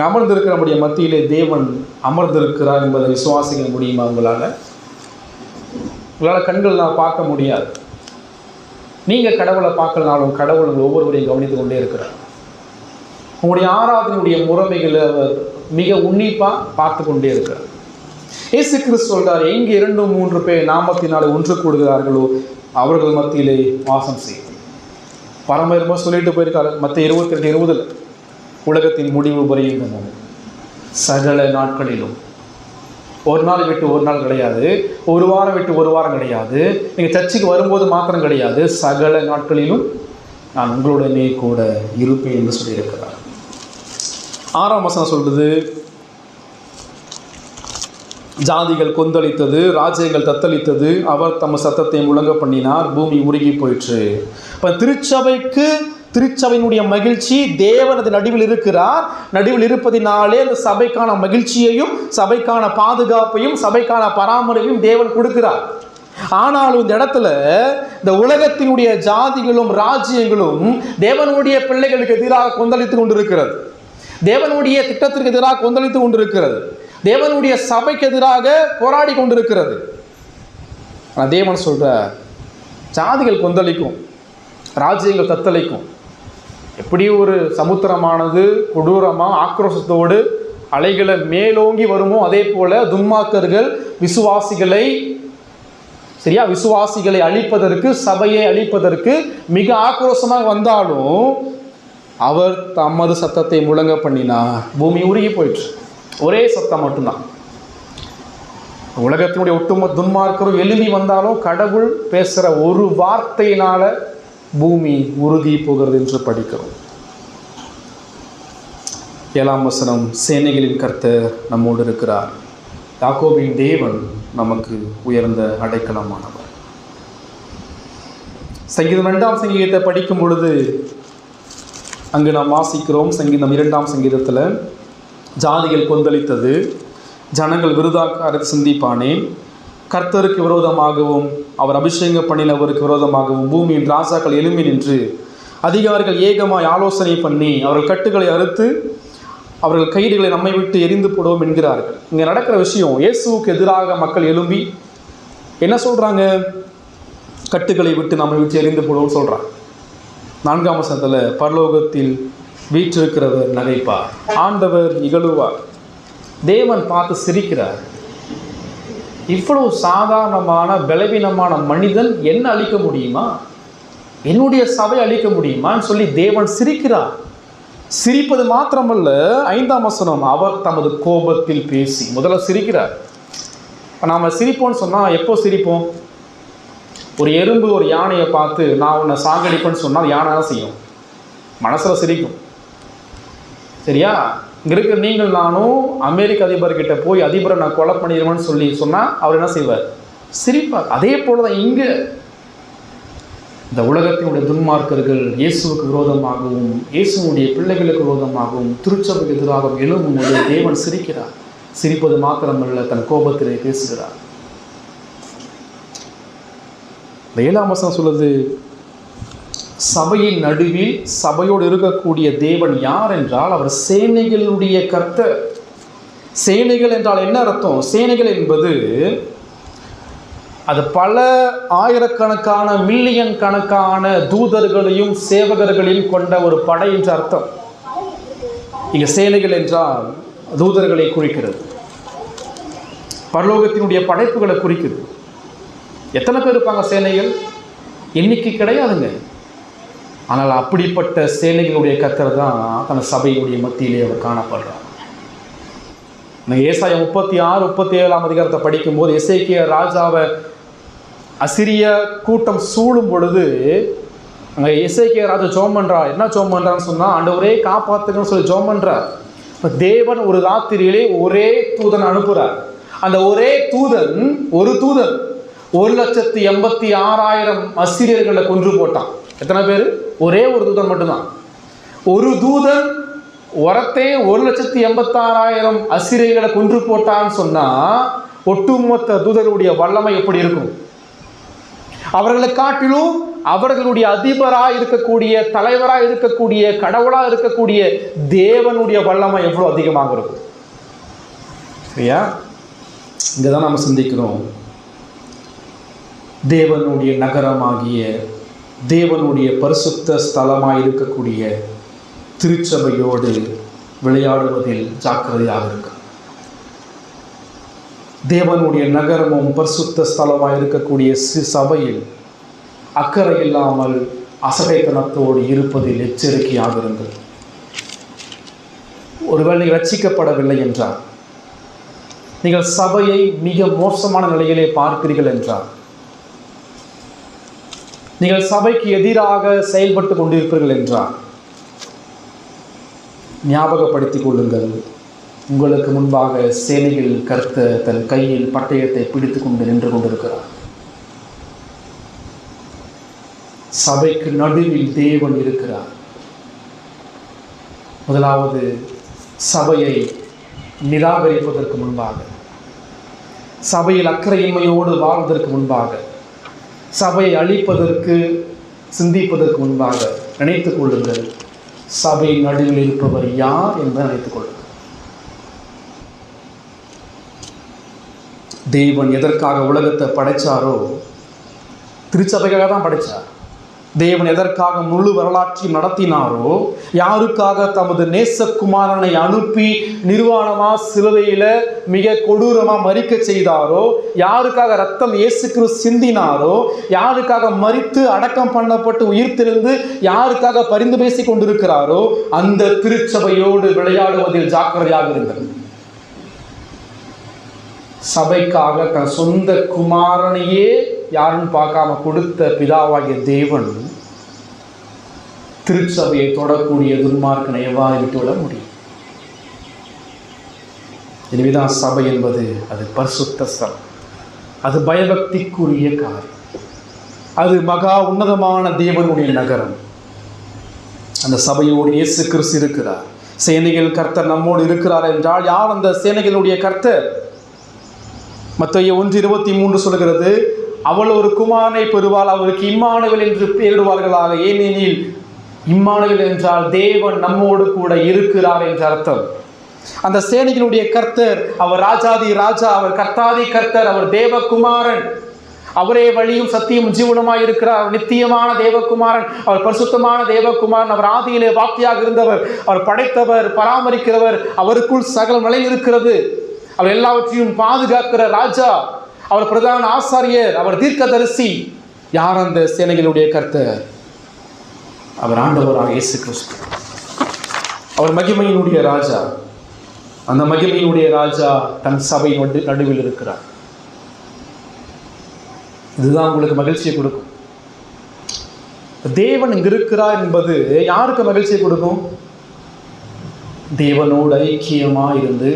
அமர்ந்திருக்கிற நம்முடைய மத்தியிலே தேவன் அமர்ந்திருக்கிறார் என்பதை விசுவாசிக்க முடியுமா உங்களால்? உங்களால் கண்கள்லாம் பார்க்க முடியாது. நீங்கள் கடவுளை பார்க்கலனாலும் கடவுள் உங்கள் ஒவ்வொருவரையும் கவனித்து கொண்டே இருக்கிறார். உங்களுடைய ஆராதனையுடைய முறைமைகளை அவர் மிக உன்னிப்பாக பார்த்து கொண்டே இருக்கிறார். இயேசு கிறிஸ்து சொல்றார், எங்கே 2-3 பேர் நாமத்தினாலே ஒன்று கூடுகிறார்களோ அவர்கள் மத்தியிலே வாசம் செய்யும். பரம்பரமாக சொல்லிட்டு போயிருக்காரு மத்திய 22:20, உலகத்தின் முடிவு பரியந்தமும் சகல நாட்களிலும். ஒரு நாள் விட்டு ஒரு நாள் கிடையாது, ஒரு வாரம் விட்டு ஒரு வாரம் கிடையாது, நீங்கள் சர்ச்சுக்கு வரும்போது மாத்திரம் கிடையாது, சகல நாட்களிலும் நான் உங்களுடனே கூட இருப்பேன் என்று சொல்லியிருக்கிறார். 6ஆம் வசனம் சொல்றது, ஜாதிகள் கொந்தளித்தது, ராஜ்யங்கள் தத்தளித்தது, அவர் தம் சத்தத்தை முழங்க பண்ணினார், பூமி உருகி போயிற்று. இப்போ திருச்சபையினுடைய மகிழ்ச்சி, தேவனது நடுவில் இருக்கிறார். நடுவில் இருப்பதினாலே அந்த சபைக்கான மகிழ்ச்சியையும் சபைக்கான பாதுகாப்பையும் சபைக்கான பராமரிப்பையும் தேவன் கொடுக்கிறார். ஆனாலும் இந்த இடத்துல இந்த உலகத்தினுடைய ஜாதிகளும் ராஜ்யங்களும் தேவனுடைய பிள்ளைகளுக்கு எதிராக கொந்தளித்து கொண்டிருக்கிறது. தேவனுடைய திட்டத்திற்கு எதிராக கொந்தளித்து கொண்டிருக்கிறது. தேவனுடைய சபைக்கு எதிராக போராடி கொண்டிருக்கிறது. ஆனால் தேவன் சொல்ற, ஜாதிகள் கொந்தளிக்கும், ராஜ்யங்கள் தத்தளிக்கும். எப்படி ஒரு சமுத்திரமானது கொடூரமாக ஆக்ரோஷத்தோடு அலைகளை மேலோங்கி வருமோ அதே போல துன்மார்க்கர்கள் விசுவாசிகளை அழிப்பதற்கு, சபையை அழிப்பதற்கு மிக ஆக்ரோஷமாக வந்தாலும் அவர் தமது சத்தத்தை முழங்க பண்ணினார், பூமி உருகி போயிற்று. ஒரே சத்தம் மட்டும்தான். உலகத்தினுடைய ஒட்டுமொத்த துன்மார்க்கரும் எழும்பி வந்தாலும் கடவுள் பேசுகிற ஒரு வார்த்தையினால பூமி உருகி போகிறது என்று படிக்கிறோம். 7ஆம் வசனம், சேனைகளின் கர்த்தர் நம்மோடு இருக்கிறார், யாக்கோபின் தேவன் நமக்கு உயர்ந்த அடைக்கலமானவர். சங்கீதம் 2ஆம் சங்கீதத்தை படிக்கும் பொழுது அங்கு நாம் வாசிக்கிறோம். சங்கீதம் 2ஆம் சங்கீதத்தில், ஜாதிகள் கொந்தளித்தது, ஜனங்கள் விருதாக்கார சிந்திப்பானேன், கர்த்தருக்கு விரோதமாகவும் அவர் அபிஷேகம் பண்ணினவருக்கு விரோதமாகவும் பூமியின் ராஜாக்கள் எழும்பி நின்று அதிகாரிகள் ஏகமாய் ஆலோசனை பண்ணி அவர்கள் கட்டுகளை அறுத்து அவர்கள் கைடுகளை நம்மை விட்டு எரிந்து போடுவோம் என்கிறார்கள். இங்கே நடக்கிற விஷயம், இயேசுவுக்கு எதிராக மக்கள் எழும்பி என்ன சொல்கிறாங்க? கட்டுகளை விட்டு நம்மை விட்டு எரிந்து போடுவோம் சொல்கிறாங்க. 4ஆம் வசனத்தில், பரலோகத்தில் வீற்றிருக்கிறவர் நகைப்பார், ஆண்டவர் இகழுவார். தேவன் பார்த்து சிரிக்கிறார். இவ்வளவு சாதாரணமான பலவீனமான மனிதன் என்ன அழிக்க முடியுமா, என்னுடைய சபை அழிக்க முடியுமான்னு சொல்லி தேவன் சிரிக்கிறார். சிரிப்பது மாத்திரமல்ல, 5ஆம் வசனம், அவர் தமது கோபத்தில் பேசி. முதல்ல சிரிக்கிறார். நாம் சிரிப்போம்னு சொன்னால் எப்போ சிரிப்போம்? ஒரு எறும்பு ஒரு யானையை பார்த்து நான் உன்னை சாகடிப்பேன்னு சொன்னால் யானை தான் செய்யும், மனசில் சிரிக்கும். சரியா? இங்கே இருக்கிற நீங்கள் நானும் அமெரிக்க அதிபர்கிட்ட போய் அதிபரை நான் கொலை பண்ணிடுவேன்னு சொல்லி சொன்னால் அவர் என்ன செய்வார்? சிரிப்பார். அதே போல தான் இங்கே இந்த உலகத்தினுடைய துன்மார்க்கர்கள் இயேசுவுக்கு விரோதமாகவும் இயேசுடைய பிள்ளைகளுக்கு விரோதமாகவும் திருச்சபைக்கு எதிராகவும் எழும்பும் போது தேவன் சிரிக்கிறார். சிரிப்பது மாத்திரமல்ல, தன் கோபத்திலே பேசுகிறார். 7ஆம் வசனம் சொல்லுது, சபையின் நடுவில் சபையோடு இருக்கக்கூடிய தேவன் யார் என்றால் அவர் சேனைகளுடைய கர்த்தர். சேனைகள் என்றால் என்ன அர்த்தம்? சேனைகள் என்பது அது பல ஆயிரக்கணக்கான மில்லியன் கணக்கான தூதர்களையும் சேவகர்களையும் கொண்ட ஒரு படை என்ற அர்த்தம். இங்கே சேனைகள் என்றால் தூதர்களை குறிக்கிறது, பரலோகத்தினுடைய படைப்புகளை குறிக்கிறது. எத்தனை பேர் இருப்பாங்க சேனைகள்? எண்ணிக்கை கிடையாதுங்க. ஆனால் அப்படிப்பட்ட சேனைகளுடைய கர்த்தர் தான் தன் சபையினுடைய மத்தியிலே அவர் காணப்படுறார். ஏசாயா 36, 37ஆம் அதிகாரத்தை படிக்கும்போது எசேக்கியா ராஜாவை அசிரிய கூட்டம் சூழும் பொழுது அங்கே எசேக்கியா ராஜா ஜெபம் பண்ணுறார். என்ன ஜெபம் பண்ணுறான்னு சொன்னால், ஆண்டவரே காப்பாற்றுங்கன்னு சொல்லி ஜெபம் பண்ணுறார். இப்போ தேவன் ஒரு ராத்திரியிலே ஒரே தூதன் அனுப்புகிறார். அந்த ஒரே தூதன், ஒரு தூதன் 1,86,000 அசிரியர்களை கொன்று போட்டான். எத்தனை பேர்? ஒரே ஒரு தூதன் மட்டும்தான். ஒரு தூதன் ஒரத்தே 1,86,000 அசிரியர்களை கொன்று போட்டான்னு சொன்னால் ஒட்டுமொத்த தூதர்களுடைய வல்லமை எப்படி இருக்கும்? அவர்களை காட்டிலும் அவர்களுடைய அதிபராக இருக்கக்கூடிய, தலைவராக இருக்கக்கூடிய, கடவுளாக இருக்கக்கூடிய தேவனுடைய வல்லமை எவ்வளோ அதிகமாக இருக்கும். சரியா? இங்கே தான் நம்ம சிந்திக்கிறோம். தேவனுடைய நகரமாகிய, தேவனுடைய பரிசுத்த ஸ்தலமாக இருக்கக்கூடிய திருச்சபையோடு விளையாடுவதில் ஜாக்கிரதையாக இருக்கு. தேவனுடைய நகரமும் பரிசுத்த ஸ்தலமாக இருக்கக்கூடிய சபையில் அக்கறை இல்லாமல் அசகைத்தனத்தோடு இருப்பதில் எச்சரிக்கையாக இருங்கள். ஒருவேளை நீங்கள் ரட்சிக்கப்படவில்லை என்றால், நீங்கள் சபையை மிக மோசமான நிலையிலே பார்க்கிறீர்கள் என்றால், நீங்கள் சபைக்கு எதிராக செயல்பட்டு கொண்டிருப்பீர்கள் என்றால் ஞாபகப்படுத்திக் கொள்ளுங்கள், உங்களுக்கு முன்பாக சேனைகள் கர்த்தர் தன் கையில் பட்டயத்தை பிடித்து கொண்டு நின்று கொண்டிருக்கிறார். சபைக்கு நடுவில் தேவன் இருக்கிறார். முதலாவது, சபையை நிராகரிப்பதற்கு முன்பாக, சபையில் அக்கறையின்மையோடு வாழ்வதற்கு முன்பாக, சபையை அழிப்பதற்கு சிந்திப்பதற்கு முன்பாக நினைத்துக் கொள்ளுங்கள், சபை நடுவில் இருப்பவர் யார் என்பதை நினைத்துக் கொள்ளுங்கள். தேவன் எதற்காக உலகத்தை படைச்சாரோ திருச்சபைக்காக தான் படைச்சார். தேவன் எதற்காக முழு வரலாற்றையும் நடத்தினாரோ, யாருக்காக தமது நேசகுமாரனை அனுப்பி நிர்வாணமா சிலுவையில மிக கொடூரமா மரிக்க செய்தாரோ, யாருக்காக ரத்தம் இயேசு கிறிஸ்து சிந்தினாரோ, யாருக்காக மரித்து அடக்கம் பண்ணப்பட்டு உயிர்த்தெழுந்து யாருக்காக பரிந்து பேசி கொண்டிருக்கிறாரோ, அந்த திருச்சபையோடு விளையாடுவதில் ஜாக்கிரதையாக இருங்கள். சபைக்காக தன் சொந்த குமாரனையே யாருன்னு பார்க்காம கொடுத்த பிதாவாகிய தேவன் திருச்சபையை தொடக்கூடிய துன்மார்க்கனை எவ்வாறு விட்டுவிட முடியும்? எனவேதான் சபை என்பது அது பரிசுத்த ஸ்தலம், அது பயபக்திக்குரிய காரியம், அது மகா உன்னதமான தேவனுடைய நகரம். அந்த சபையோடு இயேசு கிறிஸ்து இருக்கிறார். சேனைகள் கர்த்தர் நம்மோடு இருக்கிறார் என்றால் யார் அந்த சேனைகளுடைய கர்த்தர்? மத்தேயு 1:23 சொல்கிறது, அவள் ஒரு குமாரனை பெறுவாள், அவருக்கு இம்மானுவேல் என்று பெயரிடுவார்களாக. ஏனெனில் இம்மானுவேல் என்றால் தேவன் நம்மோடு கூட இருக்கிறார் என்ற அர்த்தம். அந்த சேனைகளுடைய கர்த்தர் அவர் ராஜாதி ராஜா, அவர் கர்த்தாதி கர்த்தர், அவர் தேவகுமாரன், அவரே வழியும் சத்தியம் ஜீவனமாய் இருக்கிறார். நித்தியமான தேவகுமாரன், அவர் பரிசுத்தமான தேவகுமாரன், அவர் ஆதியிலே வார்த்தையாக இருந்தவர், அவர் படைத்தவர், பராமரிக்கிறவர், அவருக்குள் சகல நிலை இருக்கிறது, அவர் எல்லாவற்றையும் பாதுகாக்கிற ராஜா, அவர் பிரதான ஆசாரியர், அவர் தீர்க்கதரிசி. யார் அந்த சேனைகளுடைய கர்த்தர்? அவர் ஆண்டவராக இயேசு கிறிஸ்து. அவர் மகிமையினுடைய ராஜா. அந்த மகிமையினுடைய ராஜா தன் சபை நடுவில் இருக்கிறார். இதுதான் உங்களுக்கு மகிழ்ச்சியை கொடுக்கும். தேவன் இங்கு இருக்கிறார் என்பது யாருக்கு மகிழ்ச்சியை கொடுக்கும்? தேவனோடு ஐக்கியமா இருந்து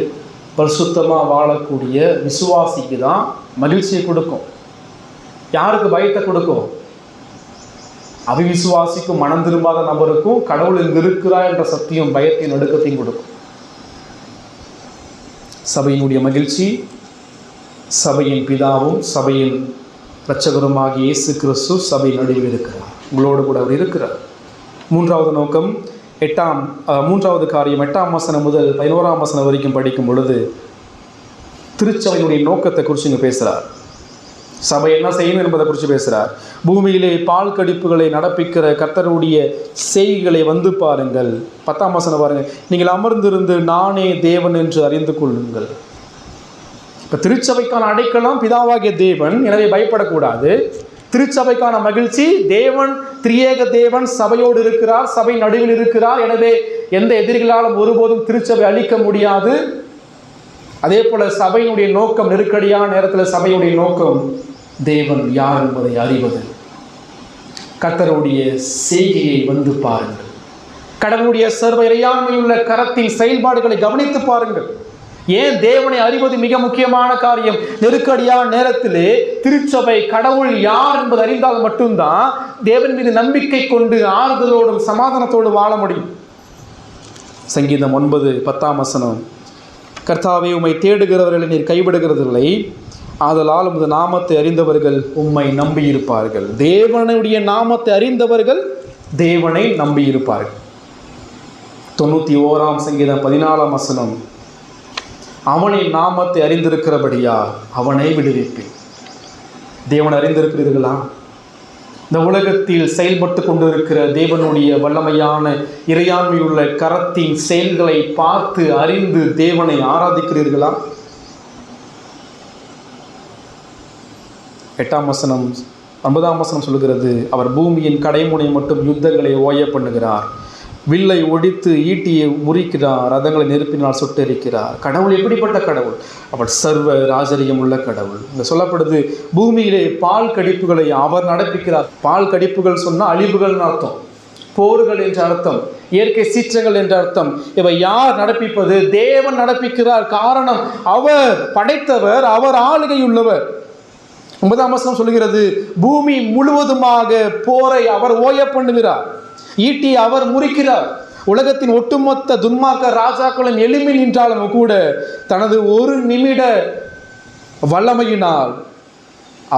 பரிசுத்தமா வாழக்கூடிய விசுவாசிக்கு தான் மகிழ்ச்சியை கொடுக்கும். யாருக்கு பயத்தை கொடுக்கும்? அவிசுவாசிக்கும் மனம் திரும்பாத நபருக்கும் கடவுள் இங்கு இருக்கிறார் என்ற சத்தியம் பயத்தையும் நடுக்கத்தையும் கொடுக்கும். சபையினுடைய மகிழ்ச்சி சபையின் பிதாவும் சபையின் இரட்சகருமாகிய இயேசு கிறிஸ்து சபை நடுவில் இருக்கிறார். உங்களோடு கூட அவர் இருக்கிறார். மூன்றாவது நோக்கம், மூன்றாவது காரியம் 8ஆம் வசனம் முதல் 11ஆம் வசனம் வரைக்கும் படிக்கும் பொழுது திருச்சபையினுடைய நோக்கத்தை குறித்து இங்கே பேசுகிறார். சபை என்ன செய்யணும் என்பதை குறித்து பேசுகிறார். பூமியிலே பால் கடிப்புகளை நடப்பிக்கிற கர்த்தருடைய செய்கைகளை வந்து பாருங்கள். 10ஆம் வசனம் பாருங்கள். நீங்கள் அமர்ந்திருந்து நானே தேவன் என்று அறிந்து கொள்ளுங்கள். இப்போ திருச்சபைக்கான அடைக்கலம் பிதாவாகிய தேவன், எனவே பயப்படக்கூடாது. திருச்சபைக்கான மகிழ்ச்சி, தேவன் திரியேக தேவன் சபையோடு இருக்கிறார், சபை நடுவில் இருக்கிறார். எனவே எந்த எதிரிகளாலும் ஒருபோதும் திருச்சபை அழிக்க முடியாது. அதே போல சபையினுடைய நோக்கம், நெருக்கடியான நேரத்தில் சபையுடைய நோக்கம் தேவன் யார் என்பதை அறிவது. கர்த்தருடைய செய்கையை வந்து பாருங்கள். கடவுளுடைய சர்வ இறையாண்மையுள்ள கரத்தின் செயல்பாடுகளை கவனித்து பாருங்கள். ஏன் தேவனை அறிவது மிக முக்கியமான காரியம். நெருக்கடியான நேரத்திலே திருச்சபை கடவுள் யார் என்பது அறிந்தால் மட்டும்தான் தேவன் மீது நம்பிக்கை கொண்டு ஆறுதலோடும் சமாதானத்தோடு வாழ முடியும். சங்கீதம் 9:10ஆம் வசனம். கர்த்தாவே, உம்மை தேடுகிறவர்களை நீர் கைவிடுகிறதில்லை, ஆதலால் உமது நாமத்தை அறிந்தவர்கள் உம்மை நம்பியிருப்பார்கள். தேவனுடைய நாமத்தை அறிந்தவர்கள் தேவனை நம்பியிருப்பார்கள். 91ஆம் சங்கீதம் 14ஆம் வசனம். அவனின் நாமத்தை அறிந்திருக்கிறபடியா அவனை விடுவிப்பேன். தேவனை அறிந்திருக்கிறீர்களா? இந்த உலகத்தில் செயல்பட்டு கொண்டிருக்கிற தேவனுடைய வல்லமையான இறையாண்மையுள்ள கரத்தின் செயல்களை பார்த்து அறிந்து தேவனை ஆராதிக்கிறீர்களா? 8ஆம் வசனம் 9ஆம் வசனம் சொல்லுகிறது, அவர் பூமியின் கடைமுனை மட்டும் யுத்தங்களை ஓய பண்ணுகிறார், வில்லை ஒடித்து ஈட்டியை முறிக்கிறார், ரதங்களை நெருப்பினால் சுட்டெரிக்கிறார். கடவுள் எப்படிப்பட்ட கடவுள்? அவர் சர்வ ராஜரியம் உள்ள கடவுள். இங்கே சொல்லப்படுது, பூமியிலே பால் கடிப்புகளை அவர் நடப்பிக்கிறார். பால் கடிப்புகள் சொன்னால் அழிவுகள்னு அர்த்தம், போர்கள் என்ற அர்த்தம், இயற்கை சீற்றங்கள் என்ற அர்த்தம். இவை யார் நடப்பிப்பது? தேவன் நடப்பிக்கிறார். காரணம், அவர் படைத்தவர், அவர் ஆளுகை உள்ளவர். 9ஆம் வசனம் சொல்லுகிறது, பூமி முழுவதுமாக போரை அவர் ஓய பண்ணுகிறார், ஈட்டி அவர் முறிக்கிறார். உலகத்தின் ஒட்டுமொத்த துன்மார்க்க ராஜாக்களின் எளிமை நின்றாலும் கூட தனது ஒரு நிமிட வல்லமையினால்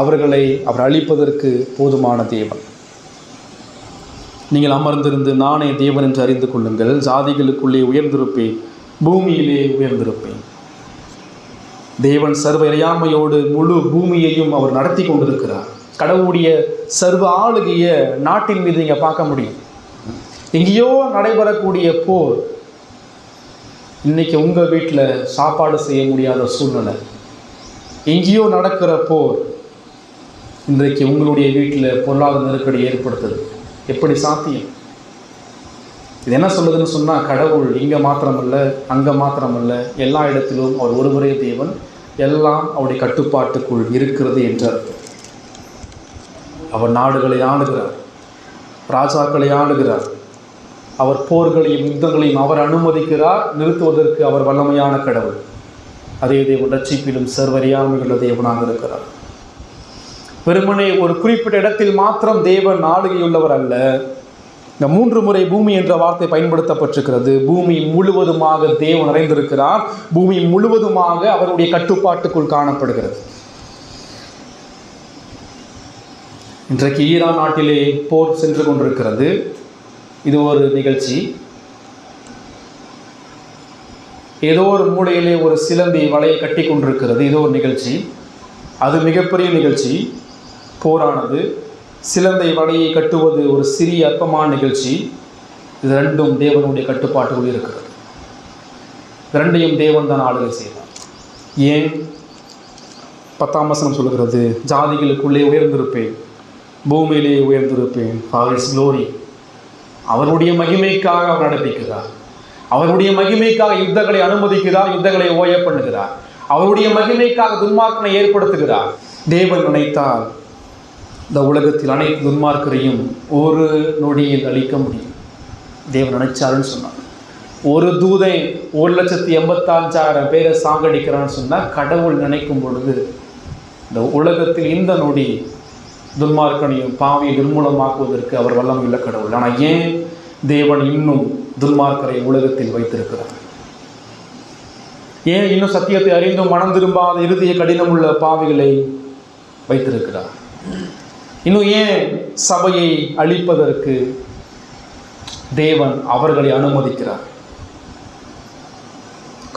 அவர்களை அவர் அழிப்பதற்கு போதுமான தேவன். நீங்கள் அமர்ந்திருந்து நானே தேவன் என்று அறிந்து கொள்ளுங்கள். ஜாதிகளுக்குள்ளே உயர்ந்திருப்பேன், பூமியிலே உயர்ந்திருப்பேன். தேவன் சர்வ இறையாண்மையோடு முழு பூமியையும் அவர் நடத்தி கொண்டிருக்கிறார். கடவுளுடைய சர்வ ஆளுகைய நாட்டின் மீது இங்கே பார்க்க முடியும். எங்கேயோ நடைபெறக்கூடிய போர் இன்னைக்கு உங்கள் வீட்டில் சாப்பாடு செய்ய முடியாத சூழ்நிலை, எங்கேயோ நடக்கிற போர் இன்றைக்கு உங்களுடைய வீட்டில் பொருளாதார நெருக்கடி ஏற்படுத்துது. எப்படி சாத்தியம்? இது என்ன சொல்லுதுன்னு சொன்னால், கடவுள் இங்கே மாத்திரமல்ல, அங்கே மாத்திரமல்ல, எல்லா இடத்திலும் அவர் ஒருவரே தேவன், எல்லாம் அவருடைய கட்டுப்பாட்டுக்குள் இருக்கிறது என்ற அர்த்தம். அவர் நாடுகளை ஆளுகிறார், ராஜாக்களை ஆளுகிறார், அவர் போர்களையும் யுத்தங்களையும் அவர் அனுமதிக்கிறார். நிறுத்துவதற்கு அவர் வல்லமையான கடவுள். அதே தேவன் ரட்சிப்பிலும் சர்வறியாமையுள்ள தேவனாக இருக்கிறார். வெறுமனே ஒரு குறிப்பிட்ட இடத்தில் மாத்திரம் தேவன் ஆளுகையுள்ளவர் அல்ல. இந்த 3 முறை பூமி என்ற வார்த்தை பயன்படுத்தப்பட்டிருக்கிறது. பூமி முழுவதுமாக தேவன் நிறைந்திருக்கிறார். பூமி முழுவதுமாக அவருடைய கட்டுப்பாட்டுக்குள் காணப்படுகிறது. இன்றைக்கு ஈரான் நாட்டிலே போர் சென்று கொண்டிருக்கிறது. இது ஒரு நிகழ்ச்சி. ஏதோ ஒரு மூலையிலே ஒரு சிலந்தி வலையை கட்டி கொண்டிருக்கிறது. இது ஒரு நிகழ்ச்சி. அது மிகப்பெரிய நிகழ்ச்சி. போரானது, சிலந்தை வலையை கட்டுவது ஒரு சிறிய அற்பமான நிகழ்ச்சி. இது ரெண்டும் தேவனுடைய கட்டுப்பாட்டுக்குள் இருக்கிறது. ரெண்டையும் தேவன் தான் ஆளுகை செய்வார். ஏன்? 10ஆம் வசனம் சொல்கிறது, ஜாதிகளுக்குள்ளே உயர்ந்திருப்பேன், பூமியிலே உயர்ந்திருப்பேன். For his glory. அவருடைய மகிமைக்காக அவர் நடப்பிக்கிறார். அவருடைய மகிமைக்காக யுத்தங்களை அனுமதிக்கிறார், யுத்தங்களை ஓய பண்ணுகிறார். அவருடைய மகிமைக்காக துன்மார்க்கனை ஏற்படுத்துகிறார். தேவன் நினைத்தால் இந்த உலகத்தில் அனைத்து துன்மார்க்கரையும் ஒரு நொடியில் அழிக்க முடியும். தேவன் நினைச்சாருன்னு சொன்னார். ஒரு தூதை 1,85,000 பேரை சாகடிக்கிறான்னு சொன்னால் கடவுள் நினைக்கும் பொழுது இந்த உலகத்தில் இந்த நொடி துன்மார்க்கனையும் பாவியை நிர்மூலமாக்குவதற்கு அவர் வல்லமையுள்ள கடவுள். ஆனால் ஏன் தேவன் இன்னும் துன்மார்க்கரை உலகத்தில் வைத்திருக்கிறார்? ஏன் இன்னும் சத்தியத்தை அறிந்தும் மனம் திரும்பாத இறுதிய கடினமுள்ள பாவிகளை வைத்திருக்கிறார்? இன்னும் ஏன் சபையை அழிப்பதற்கு தேவன் அவர்களை அனுமதிக்கிறார்?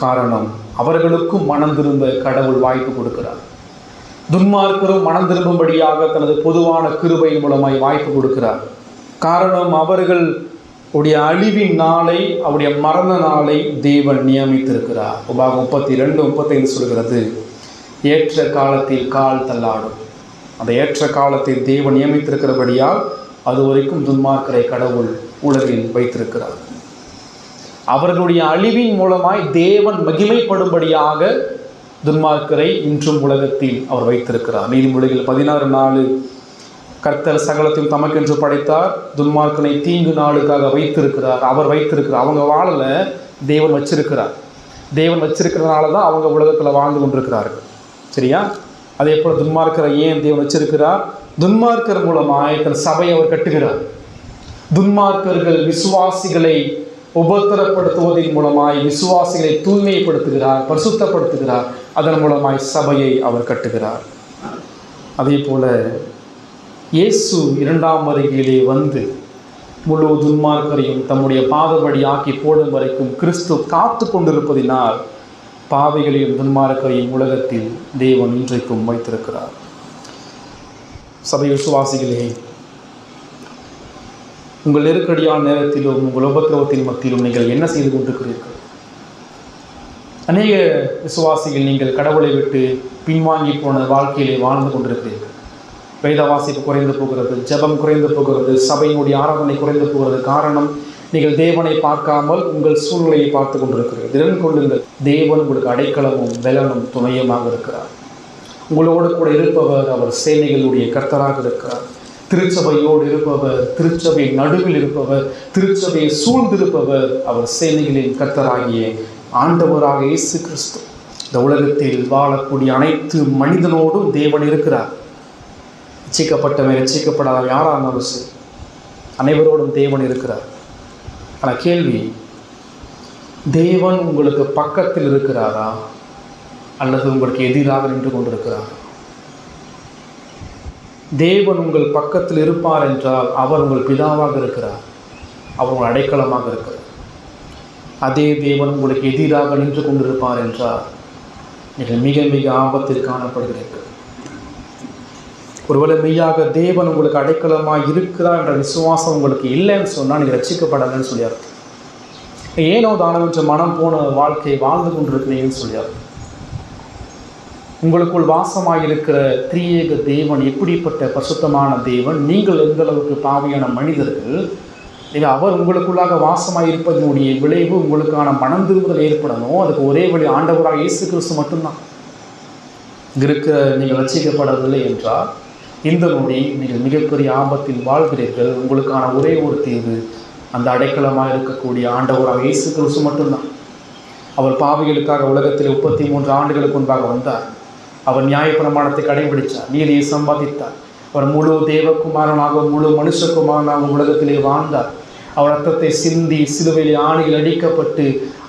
காரணம், அவர்களுக்கும் மனம் திரும்ப கடவுள் வாய்ப்பு கொடுக்கிறார். துன்மார்க்கரும் மனம் திரும்பும்படியாக தனது பொதுவான கிருபையின் மூலமாய் வாய்ப்பு கொடுக்கிறார். காரணம், அவர்கள் உடைய அழிவின் நாளை, அவருடைய மரண நாளை தேவன் நியமித்திருக்கிறார். உபாகம் 32:35 சொல்கிறது, ஏற்ற காலத்தில் கால் தள்ளாடும். அந்த ஏற்ற காலத்தில் தேவன் நியமித்திருக்கிறபடியால் அது வரைக்கும் துன்மார்க்கரை கடவுள் உலகில் வைத்திருக்கிறார். அவர்களுடைய அழிவின் மூலமாய் தேவன் மகிமைப்படும்படியாக துன்மார்க்கரை இன்றும் உலகத்தில் அவர் வைத்திருக்கிறார். நீதிமொழிகள் 16:4, கர்த்தர் சகலத்தையும் தமக்கென்று படைத்தார், துன்மார்க்கனை தீங்கு நாளுக்காக வைத்திருக்கிறார். அவர் வைத்திருக்கிறார். அவங்க வாழல, தேவன் வச்சிருக்கிறார். தேவன் வச்சிருக்கிறதுனால தான் அவங்க உலகத்தில் வாழ்ந்து கொண்டிருக்கிறார்கள். சரியா? அதே போல் துன்மார்க்கரை ஏன் தேவன் வச்சிருக்கிறார்? துன்மார்க்கர் மூலமாய் தன் சபையை அவர் கட்டுகிறார். துன்மார்க்கர்கள் விசுவாசிகளை உபத்திரப்படுத்துவதன் மூலமாய் விசுவாசிகளை தூய்மைப்படுத்துகிறார், பரிசுத்தப்படுத்துகிறார். அதன் மூலமாய் சபையை அவர் கட்டுகிறார். அதே போல இயேசு 2ஆம் வருகையிலே வந்து முழு துன்மார்க்கரையும் தம்முடைய பாதபடி ஆக்கி போடும் வரைக்கும் கிறிஸ்து காத்து கொண்டிருப்பதினால் பாவிகளையும் துன்மார்க்கரையும் உலகத்தில் தேவன் இன்றைக்கும் வைத்திருக்கிறார். சபை விசுவாசிகளே, உங்கள் நெருக்கடியான நேரத்திலும் உங்கள் உபத்திரவத்தின் மத்தியிலும் நீங்கள் என்ன செய்து கொண்டிருக்கிறீர்கள்? அநேக விசுவாசிகள் நீங்கள் கடவுளை விட்டு பின்வாங்கி போன வாழ்க்கையிலே வாழ்ந்து கொண்டிருக்கிறீர்கள். வேத வாசிப்பு குறைந்து போகிறது, ஜெபம் குறைந்து போகிறது, சபையினுடைய ஆராதனை குறைந்து போகிறது. காரணம், நீங்கள் தேவனை பார்க்காமல் உங்கள் சூழ்நிலையை பார்த்து கொண்டிருக்கிறீர்கள். திறன் கொள்ளுங்கள், தேவன் உங்களுக்கு அடைக்கலமும் பலனும் துணையுமாக இருக்கிறார். உங்களோடு கூட இருப்பவர் அவர் சேனைகளுடைய கர்த்தராக இருக்கிறார். திருச்சபையோடு இருப்பவர், திருச்சபையின் நடுவில் இருப்பவர், திருச்சபையை சூழ்ந்திருப்பவர் அவர் சேனைகளின் கர்த்தராகிய ஆண்டவராக இயேசு கிறிஸ்து. இந்த உலகத்தில் வாழக்கூடிய அனைத்து மனிதனோடும் தேவன் இருக்கிறார். ரட்சிக்கப்பட்டவன் ரட்சிக்கப்படாத யாராக இருந்தாலும் சரி, அனைவரோடும் தேவன் இருக்கிறார். ஆனால் கேள்வி, தேவன் உங்களுக்கு பக்கத்தில் இருக்கிறாரா அல்லது உங்களுக்கு எதிராக நின்று கொண்டிருக்கிறார்? தேவன் உங்கள் பக்கத்தில் இருப்பார் என்றால் அவர் உங்கள் பிதாவாக இருக்கிறார், அவர் உங்கள் அடைக்கலமாக இருக்கிறார். அதே தேவன் உங்களுக்கு எதிராக நின்று கொண்டிருப்பார் என்றால் நீங்கள் மிக மிக ஆபத்தில் காணப்படுகிறீர்கள். ஒருவேளை மெய்யாக தேவன் உங்களுக்கு அடைக்கலமாக இருக்கிறார் என்ற விசுவாசம் உங்களுக்கு இல்லைன்னு சொன்னால் நீங்கள் ரட்சிக்கப்படலைன்னு சொல்லியார். ஏனோ தானம் என்ற மனம் போன வாழ்க்கையை வாழ்ந்து கொண்டிருக்கிறீங்கன்னு சொல்லியார். உங்களுக்குள் வாசமாக இருக்கிற திரியேக தேவன் எப்படிப்பட்ட பரிசுத்தமான தேவன், நீங்கள் எந்த அளவுக்கு பாவியான மனிதர்கள். அவர் உங்களுக்குள்ளாக வாசமாக இருப்பதனுடைய விளைவு உங்களுக்கான மனம் திரும்புதல் ஏற்படணும். அதுக்கு ஒரே வழி ஆண்டவராக இயேசு கிறிஸ்து மட்டும்தான். இருக்கிற நீங்கள் ரட்சிக்கப்படவில்லை என்றால் இந்த நொடி நீங்கள் மிகப்பெரிய ஆபத்தில் வாழ்கிறீர்கள். உங்களுக்கான ஒரே ஒரு தீர்வு அந்த அடைக்கலமாக இருக்கக்கூடிய ஆண்டவராக இயேசு கிறிஸ்து மட்டும்தான். அவர் பாவிகளுக்காக உலகத்தில் 33 ஆண்டுகளுக்கு முன்பாக வந்தார். அவர் நியாயப்பிரமாணத்தை கடைபிடித்தார், நீதியை சம்பாதித்தார். அவர் முழு தேவகுமாரனாக முழு மனுஷகுமாரனாக உலகத்திலே வாழ்ந்தார். அவர் ரத்தத்தை சிந்தி சிலுவையில் ஆணியில் அடிக்கப்பட்டு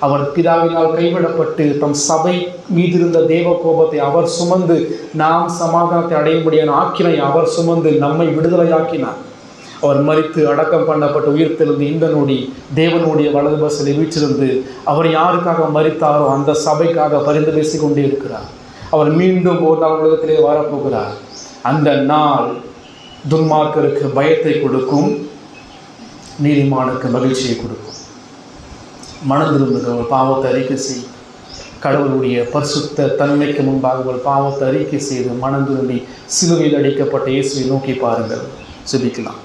அவர் பிதாவினால் கைவிடப்பட்டு தம் சபை மீதிருந்த தேவ கோபத்தை அவர் சுமந்து நாம் சமாதானத்தை அடையும்படியான ஆக்கினை அவர் சுமந்து நம்மை விடுதலையாக்கினார். அவர் மரித்து அடக்கம் பண்ணப்பட்டு உயிர்த்தெழுந்து இந்த நொடி தேவனுடைய வலது பஸ்ஸில் வீற்றிருந்து அவர் யாருக்காக மரித்தாரோ அந்த சபைக்காக பரிந்து பேசி கொண்டே இருக்கிறார். அவர் மீண்டும் ஒரு நாள் உலகத்திலே வரப்போகிறார். அந்த நாள் துன்மார்க்கருக்கு பயத்தை கொடுக்கும், நீதிமானுக்கு மகிழ்ச்சியை கொடுக்கும். மனம் திரும்புகிற ஒரு பாவத்தை அறிக்கை செய். கடவுளுடைய பரிசுத்த தன்மைக்கு முன்பாக உங்கள் பாவத்தை அறிக்கை செய்து மனம் திரும்பி சிலுவையில் அடிக்கப்பட்ட இயேசுவை நோக்கி பாருங்கள். ஜெபிக்கலாம்.